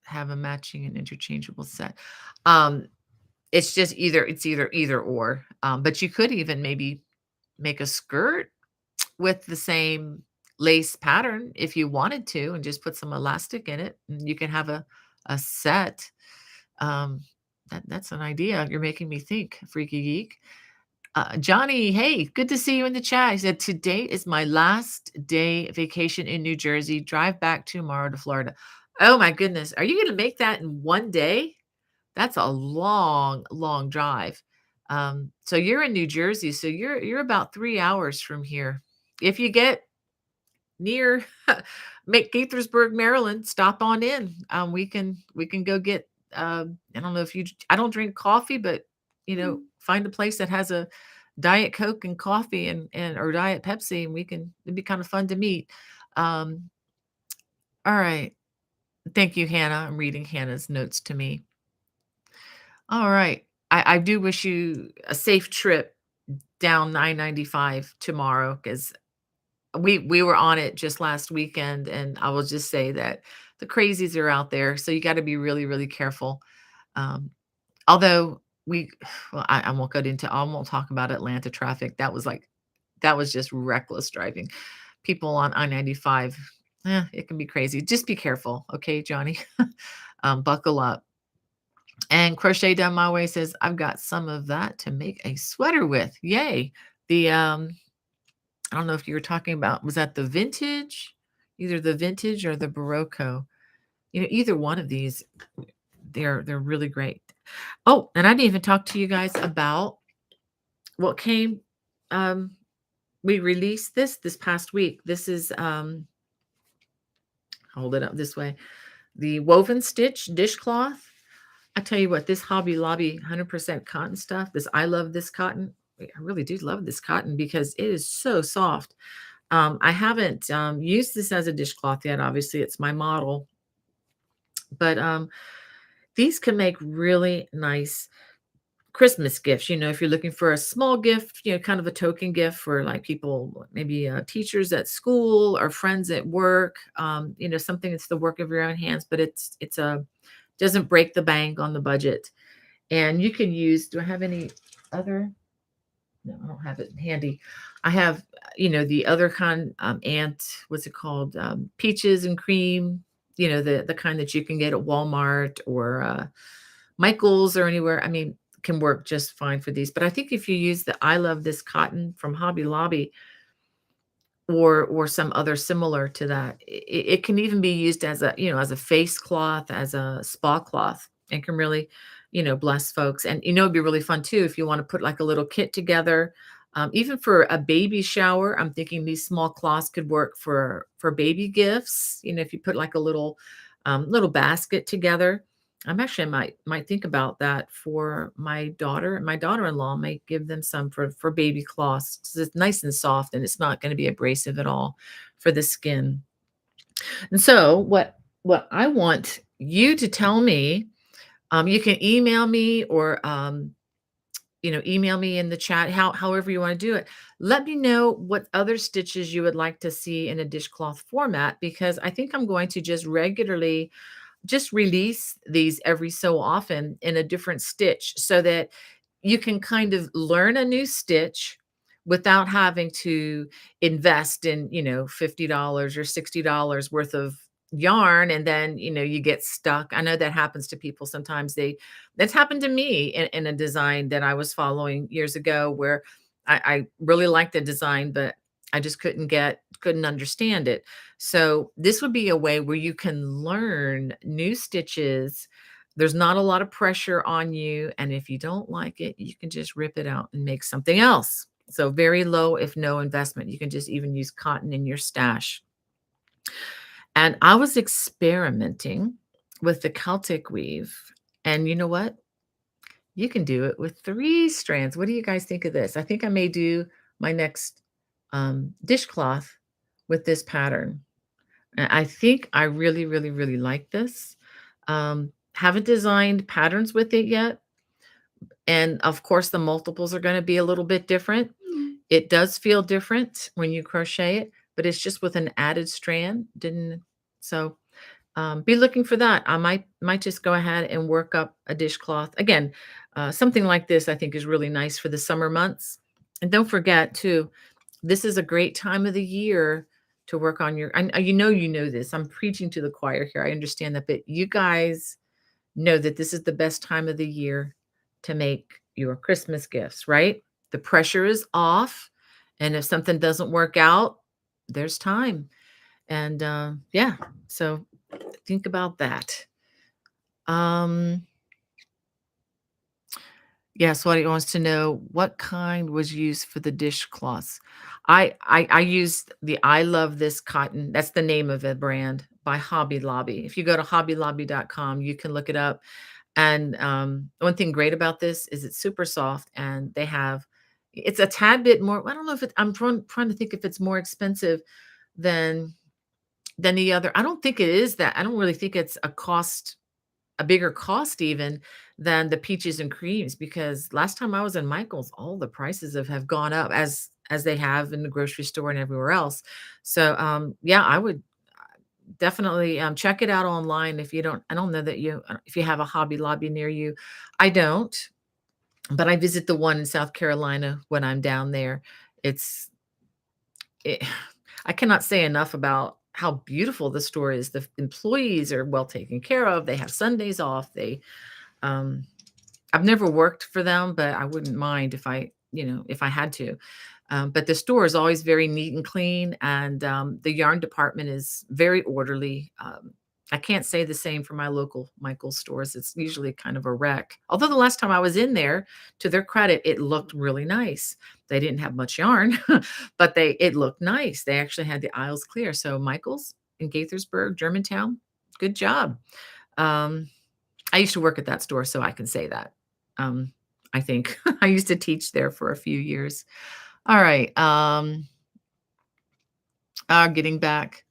have a matching and interchangeable set? Um, it's just either or. But you could even maybe make a skirt with the same lace pattern if you wanted to, and just put some elastic in it, and you can have a set. Um, that's an idea. You're making me think, Freaky Geek. Johnny, hey, good to see you in the chat. He said, today is my last day vacation in New Jersey. Drive back tomorrow to Florida. Oh my goodness. Are you going to make that in one day? That's a long, long drive. So you're in New Jersey, so you're about 3 hours from here. If you get near Gaithersburg, Maryland, stop on in. We can go get. I don't know if you. I don't drink coffee, but find a place that has a Diet Coke and coffee, and or Diet Pepsi, and we can. It'd be kind of fun to meet. Um, all right. Thank you, Hannah. I'm reading Hannah's notes to me. All right. I do wish you a safe trip down 995 tomorrow, because we were on it just last weekend, and I will just say that the crazies are out there, so you gotta be really, really careful. Um, although we well, I won't talk about Atlanta traffic. That was just reckless driving. People on I-95, it can be crazy. Just be careful, okay, Johnny? Buckle up. And Crochet Down My Way says, "I've got some of that to make a sweater with." Yay. The, I don't know if you were talking about, was that the vintage? Either the vintage or the Barocco. You know, either one of these, they're really great. Oh, and I didn't even talk to you guys about what came, um, we released this past week. This is, hold it up this way. The woven stitch dishcloth. I tell you what, this Hobby Lobby 100% cotton stuff, this I love this cotton. I really do love this cotton because it is so soft. I haven't used this as a dishcloth yet. Obviously, it's my model, but these can make really nice Christmas gifts. You know, if you're looking for a small gift, you know, kind of a token gift for like people, maybe teachers at school or friends at work. You know, something that's the work of your own hands, but it's a doesn't break the bank on the budget. And you can use. Do I have any other? No, I don't have it handy. I have, you know, the other kind, ant, what's it called? Peaches and cream, you know, the kind that you can get at Walmart or Michael's or anywhere. I mean, can work just fine for these. But I think if you use the I love this cotton from Hobby Lobby or some other similar to that, it can even be used as a, you know, as a face cloth, as a spa cloth, and can really, you know, bless folks. And you know, it'd be really fun too if you want to put like a little kit together. Even for a baby shower, I'm thinking these small cloths could work for baby gifts. You know, if you put like a little basket together. I'm actually I might think about that for my daughter and my daughter-in-law. Might give them some for baby cloths. 'Cause it's nice and soft, and it's not going to be abrasive at all for the skin. And so, what I want you to tell me, you can email me or you know, email me in the chat, however you want to do it. Let me know what other stitches you would like to see in a dishcloth format, because I think I'm going to just regularly just release these every so often in a different stitch so that you can kind of learn a new stitch without having to invest in, you know, $50 or $60 worth of yarn, and then, you know, you get stuck. I know that happens to people sometimes. That's happened to me in a design that I was following years ago where I really liked the design, but I just couldn't understand it. So this would be a way where you can learn new stitches. There's not a lot of pressure on you, and if you don't like it, you can just rip it out and make something else. So very low, if no investment. You can just even use cotton in your stash. And I was experimenting with the Celtic weave. And you know what? You can do it with 3 strands. What do you guys think of this? I think I may do my next dishcloth with this pattern. And I think I really, really, really like this. Haven't designed patterns with it yet. And of course, the multiples are going to be a little bit different. It does feel different when you crochet it, but it's just with an added strand. Didn't so be looking for that. I might just go ahead and work up a dishcloth again. Something like this, I think, is really nice for the summer months. And don't forget, too, this is a great time of the year to work on your. You know this. I'm preaching to the choir here. I understand that, but you guys know that this is the best time of the year to make your Christmas gifts, right? The pressure is off, and if something doesn't work out, there's time. And yeah, so think about that. Um, yeah, Swati wants to know what kind was used for the dishcloths. I used the I love this cotton. That's the name of the brand by Hobby Lobby. If you go to hobbylobby.com, you can look it up. And one thing great about this is it's super soft, and they have it's a tad bit more. I don't know if it, I'm trying to think if it's more expensive than the other. I don't think it is that. I don't really think it's a bigger cost even than the peaches and creams, because last time I was in Michael's, all the prices have gone up as they have in the grocery store and everywhere else. So, yeah, I would definitely, check it out online if you don't I don't know that you if you have a Hobby Lobby near you. I don't, but I visit the one in South Carolina when I'm down there. It's it I cannot say enough about how beautiful the store is. The employees are well taken care of. They have Sundays off. Um I've never worked for them, but I wouldn't mind if if I had to. But the store is always very neat and clean, and the yarn department is very orderly. I can't say the same for my local Michael's stores. It's usually kind of a wreck. Although the last time I was in there, to their credit, it looked really nice. They didn't have much yarn, but it looked nice. They actually had the aisles clear. So Michael's in Gaithersburg, Germantown, good job. Um, I used to work at that store, so I can say that. I think I used to teach there for a few years. All right. Getting back.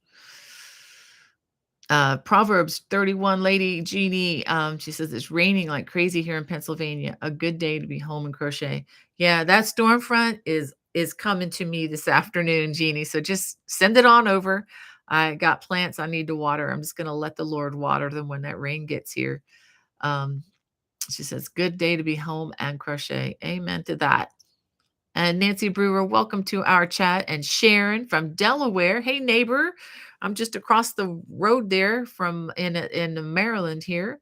Proverbs 31 Lady Jeannie, she says it's raining like crazy here in Pennsylvania. A good day to be home and crochet. Yeah, that storm front is coming to me this afternoon, Jeannie. So just send it on over. I got plants I need to water. I'm just gonna let the Lord water them when that rain gets here. Um, she says, good day to be home and crochet. Amen to that. And Nancy Brewer, welcome to our chat. And Sharon from Delaware. Hey, neighbor. I'm just across the road there from in Maryland here,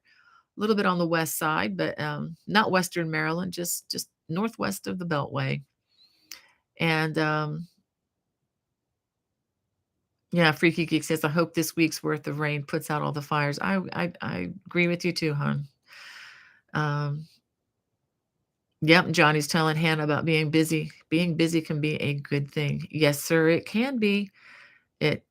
a little bit on the west side, but not Western Maryland, just northwest of the Beltway. And yeah, Freaky Geek says, I hope this week's worth of rain puts out all the fires. I agree with you too, hon. Yep, Johnny's telling Hannah about being busy. Being busy can be a good thing. Yes, sir, it can be. It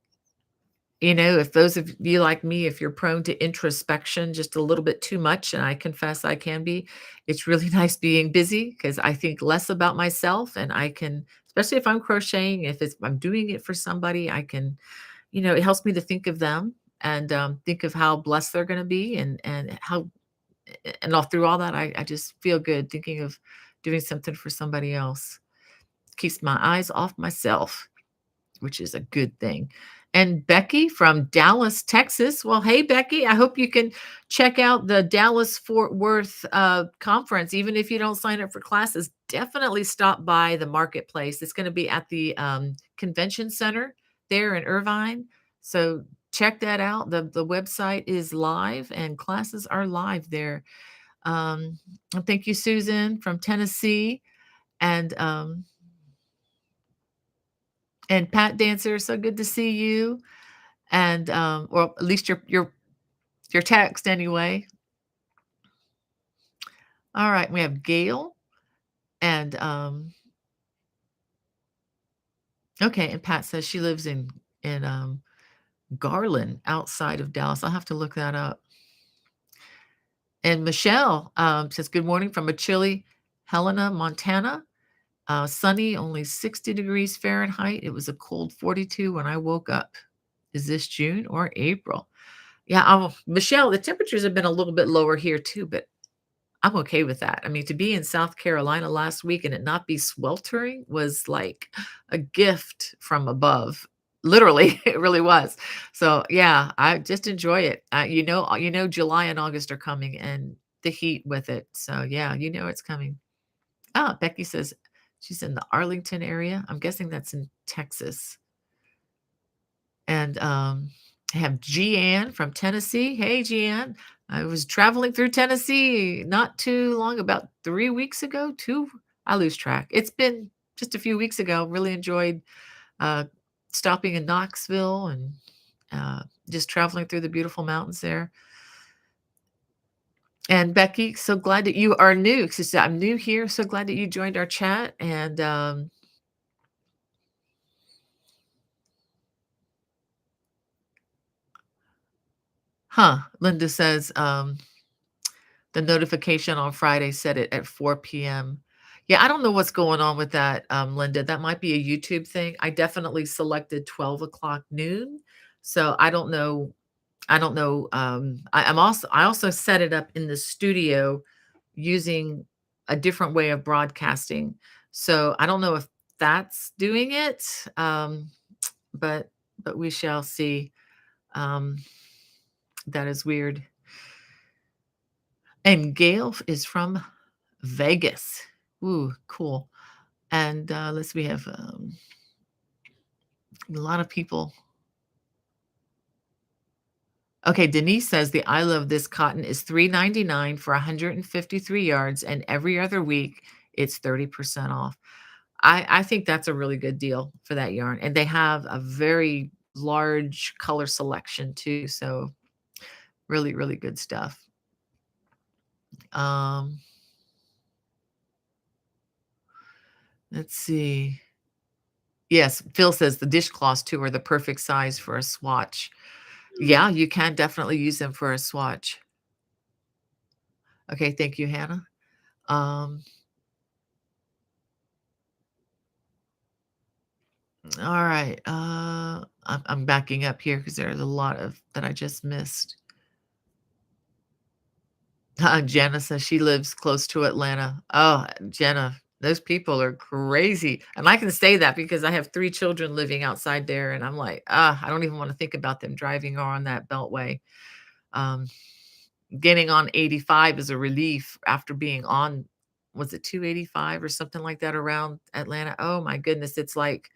if those of you like me, if you're prone to introspection just a little bit too much, and I confess I can be, it's really nice being busy because I think less about myself and I can, especially if I'm crocheting, I'm doing it for somebody, I can, it helps me to think of them and think of how blessed they're going to be and how and all through all that, I just feel good thinking of doing something for somebody else. Keeps my eyes off myself, which is a good thing. And Becky from Dallas, Texas. Well, hey, Becky, I hope you can check out the Dallas Fort Worth conference. Even if you don't sign up for classes, definitely stop by the marketplace. It's going to be at the convention center there in Irvine. So check that out. The website is live and classes are live there. And thank you, Susan from Tennessee. And and Pat Dancer, so good to see you. And or at least your text anyway. All right, we have Gail and okay, and Pat says she lives in Garland outside of Dallas. I'll have to look that up. And Michelle says good morning from a chilly Helena, Montana. Sunny, only 60 degrees Fahrenheit. It was a cold 42 when I woke up. Is this June or April? Yeah, Michelle, the temperatures have been a little bit lower here too, but I'm okay with that. I mean, to be in South Carolina last week and it not be sweltering was like a gift from above. Literally, it really was. So yeah, I just enjoy it. July and August are coming and the heat with it. So yeah, it's coming. Ah, Becky says she's in the Arlington area. I'm guessing that's in Texas. And I have Jeanne from Tennessee. Hey, Jeanne. I was traveling through Tennessee not too long, about 3 weeks ago. I lose track. It's been just a few weeks ago. Really enjoyed uh, stopping in Knoxville and just traveling through the beautiful mountains there. And Becky, so glad that you are new. She said, I'm new here. So glad that you joined our chat. And Linda says the notification on Friday said it at 4 p.m. Yeah, I don't know what's going on with that, Linda. That might be a YouTube thing. I definitely selected 12 o'clock noon. So I don't know. I don't know. I also set it up in the studio using a different way of broadcasting. So I don't know if that's doing it. Um, but but we shall see. Um, that is weird. And Gail is from Vegas. Ooh, cool. And let's we have a lot of people. Okay, Denise says the I love this cotton is $3.99 for 153 yards, and every other week it's 30% off. I think that's a really good deal for that yarn, and they have a very large color selection too. So really, really good stuff. Um, let's see. Yes, Phil says the dishcloths too are the perfect size for a swatch. Yeah, you can definitely use them for a swatch. Okay, thank you, Hannah. Um, all right. I'm backing up here because there's a lot of that I just missed. Jenna says she lives close to Atlanta. Oh, Jenna, those people are crazy. And I can say that because I have 3 children living outside there, and I'm like, I don't even want to think about them driving on that beltway. Um, Getting on 85 is a relief after being on, was it 285 or something like that around Atlanta? Oh my goodness, it's like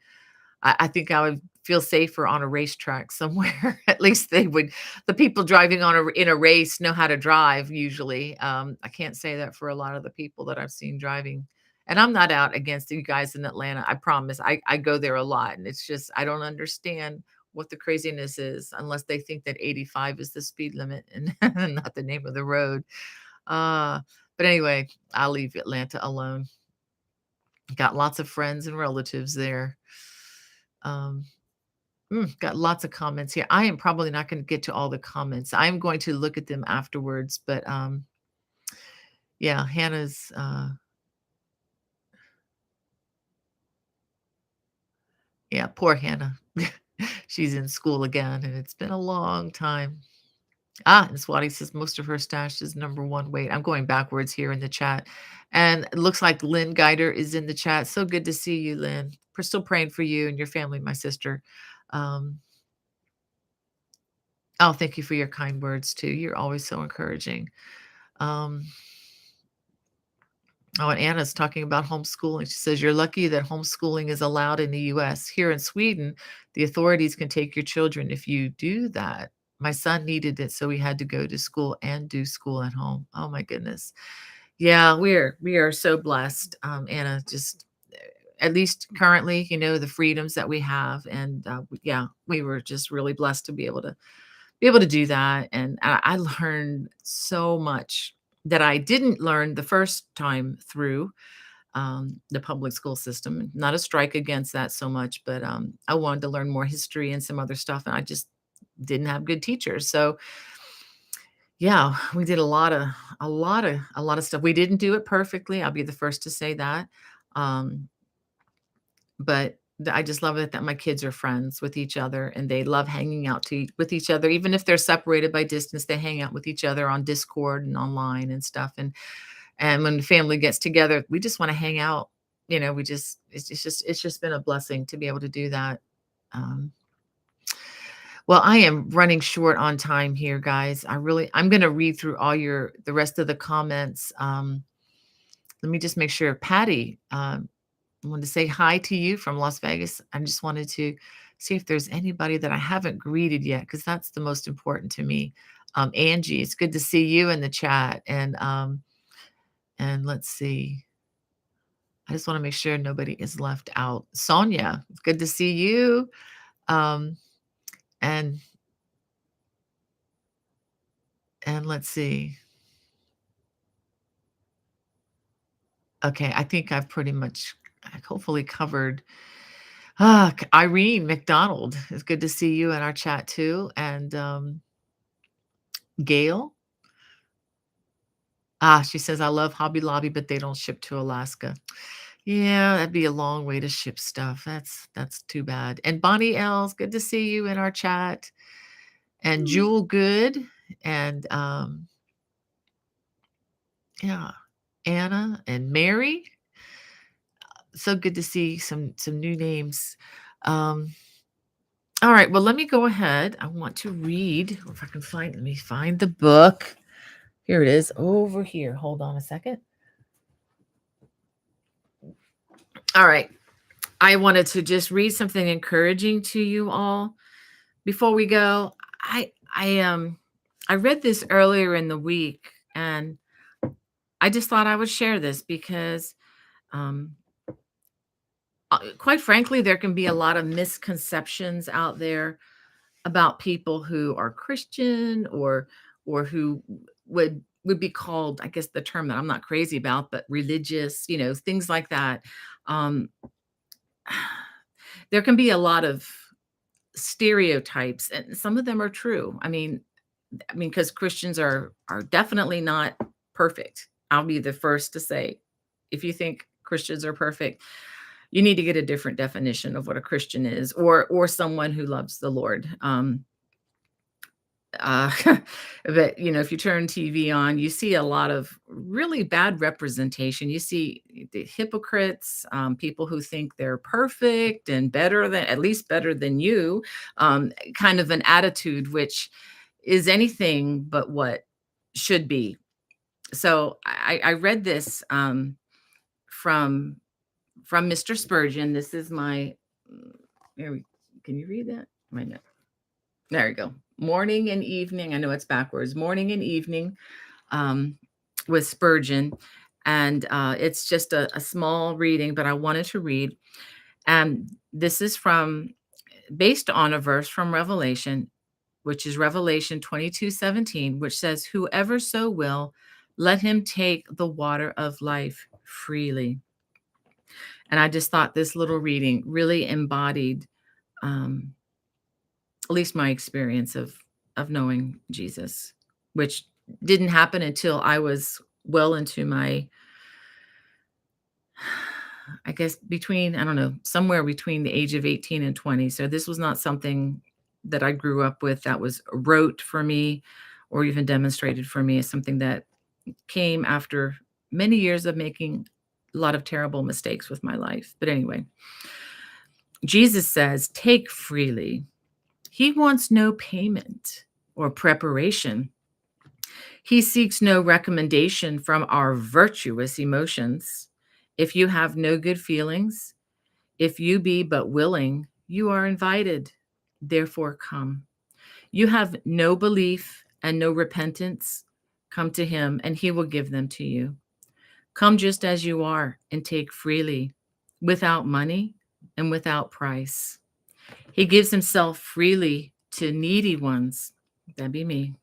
I think I would feel safer on a racetrack somewhere. At least they would the people driving on a in a race know how to drive usually. I can't say that for a lot of the people that I've seen driving. And I'm not out against you guys in Atlanta. I promise. I go there a lot, and it's just I don't understand what the craziness is unless they think that 85 is the speed limit and not the name of the road. Uh, but anyway, I'll leave Atlanta alone. Got lots of friends and relatives there. Um, got lots of comments here. I am probably not going to get to all the comments. I'm going to look at them afterwards, but yeah, Hannah's yeah, poor Hannah. She's in school again, and it's been a long time. And Swati says most of her stash is number one. Wait, I'm going backwards here in the chat. And it looks like Lynn Guider is in the chat. So good to see you, Lynn. We're still praying for you and your family, my sister. Um, oh, thank you for your kind words too. You're always so encouraging. Um, oh, and Anna's talking about homeschooling. She says, you're lucky that homeschooling is allowed in the US. Here in Sweden, the authorities can take your children if you do that. My son needed it, so he had to go to school and do school at home. Oh my goodness. Yeah, we are so blessed, Anna. Just at least currently, the freedoms that we have, and yeah, we were just really blessed to be able to do that. And I learned so much that I didn't learn the first time through the public school system. Not a strike against that so much, but I wanted to learn more history and some other stuff, and I just didn't have good teachers. So yeah, we did a lot of stuff. We didn't do it perfectly. I'll be the first to say that. Um, but I just love it that my kids are friends with each other, and they love hanging out with each other. Even if they're separated by distance, they hang out with each other on Discord and online and stuff. And when the family gets together, we just want to hang out. We just it's just been a blessing to be able to do that. Um, well, I am running short on time here, guys. I'm going to read through the rest of the comments. Let me just make sure. Patty, I wanted to say hi to you from Las Vegas. I just wanted to see if there's anybody that I haven't greeted yet, because that's the most important to me. Angie, it's good to see you in the chat. And let's see. I just want to make sure nobody is left out. Sonia, it's good to see you. Um, and and let's see. Okay, I think I've pretty much hopefully covered. Irene McDonald, it's good to see you in our chat too. And Gail, she says, I love Hobby Lobby, but they don't ship to Alaska. Yeah, that'd be a long way to ship stuff. That's too bad. And Bonnie Els, good to see you in our chat. And Jewel Good, and yeah, Anna and Mary. So good to see some new names. Um, all right, well, let me go ahead. I want to read, if I can find, let me find the book. Here it is over here. Hold on a second. All right. I wanted to just read something encouraging to you all before we go. I read this earlier in the week, and I just thought I would share this because um quite frankly, there can be a lot of misconceptions out there about people who are Christian or who would be called, I guess the term that I'm not crazy about, but religious, things like that. Um, there can be a lot of stereotypes, and some of them are true. I mean, because Christians are definitely not perfect. I'll be the first to say, if you think Christians are perfect, you need to get a different definition of what a Christian is, or someone who loves the Lord. Uh, but if you turn TV on, you see a lot of really bad representation. You see the hypocrites, people who think they're perfect and better than, at least better than you, kind of an attitude which is anything but what should be. So I read this from Mr. Spurgeon. This is my, there we, can you read that? Might not. There you go. Morning and evening. I know it's backwards. Morning and evening with Spurgeon. And it's just a small reading, but I wanted to read. And this is based on a verse from Revelation, which is Revelation 22:17, which says, "Whoever so will, let him take the water of life freely." And I just thought this little reading really embodied um, at least my experience of knowing Jesus, which didn't happen until I was well into my, I guess between, I don't know, somewhere between the age of 18 and 20. So this was not something that I grew up with that was rote for me or even demonstrated for me. It's something that came after many years of making a lot of terrible mistakes with my life. But anyway, Jesus says, "Take freely." He wants no payment or preparation. He seeks no recommendation from our virtuous emotions. If you have no good feelings, if you be but willing, you are invited. Therefore, come. You have no belief and no repentance. Come to him, and he will give them to you. Come just as you are and take freely, without money and without price. He gives himself freely to needy ones. That'd be me.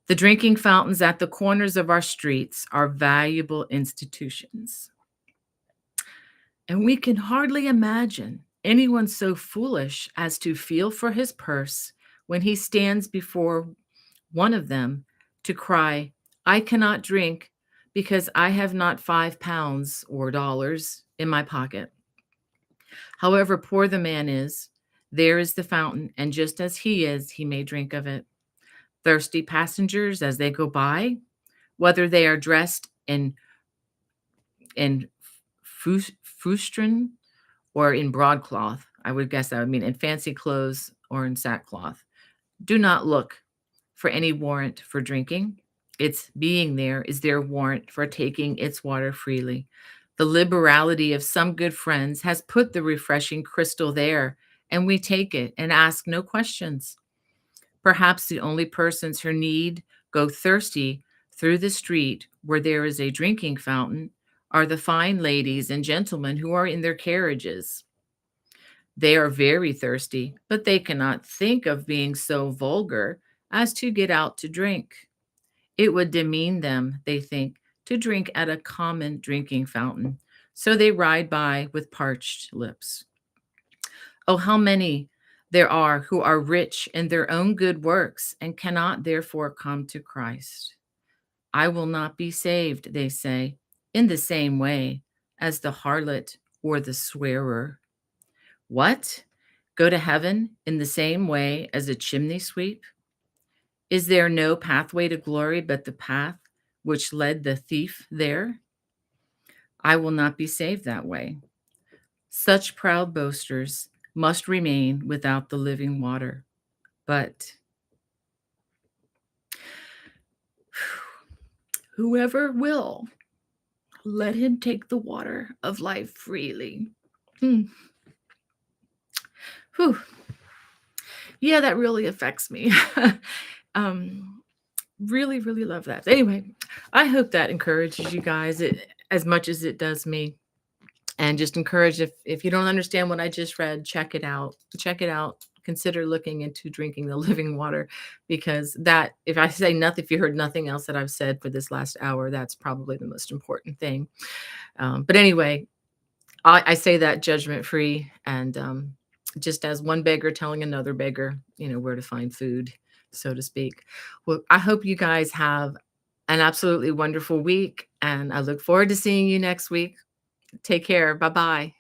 The drinking fountains at the corners of our streets are valuable institutions. And we can hardly imagine anyone so foolish as to feel for his purse when he stands before one of them to cry, "I cannot drink because I have not £5 or dollars in my pocket." However poor the man is, there is the fountain, and just as he is, he may drink of it. Thirsty passengers, as they go by, whether they are dressed in fustran or in broadcloth, I would guess that would mean in fancy clothes or in sackcloth, do not look for any warrant for drinking. Its being there is their warrant for taking its water freely. The liberality of some good friends has put the refreshing crystal there, and we take it and ask no questions. Perhaps the only persons who need go thirsty through the street where there is a drinking fountain are the fine ladies and gentlemen who are in their carriages. They are very thirsty, but they cannot think of being so vulgar as to get out to drink. It would demean them, they think, to drink at a common drinking fountain. So they ride by with parched lips. Oh, how many there are who are rich in their own good works and cannot therefore come to Christ. I will not be saved, they say, in the same way as the harlot or the swearer. What? Go to heaven in the same way as a chimney sweep? Is there no pathway to glory but the path which led the thief there? I will not be saved that way. Such proud boasters must remain without the living water. But whoever will, let him take the water of life freely. Hmm. Whew. Yeah, that really affects me. um, really, really love that. Anyway, I hope that encourages you guys as much as it does me. And just encourage, if you don't understand what I just read, check it out. Check it out. Consider looking into drinking the living water, because that, if I say nothing, if you heard nothing else that I've said for this last hour, that's probably the most important thing. But anyway, I say that judgment free, and just as one beggar telling another beggar, where to find food, so to speak. Well, I hope you guys have an absolutely wonderful week, and I look forward to seeing you next week. Take care. Bye bye.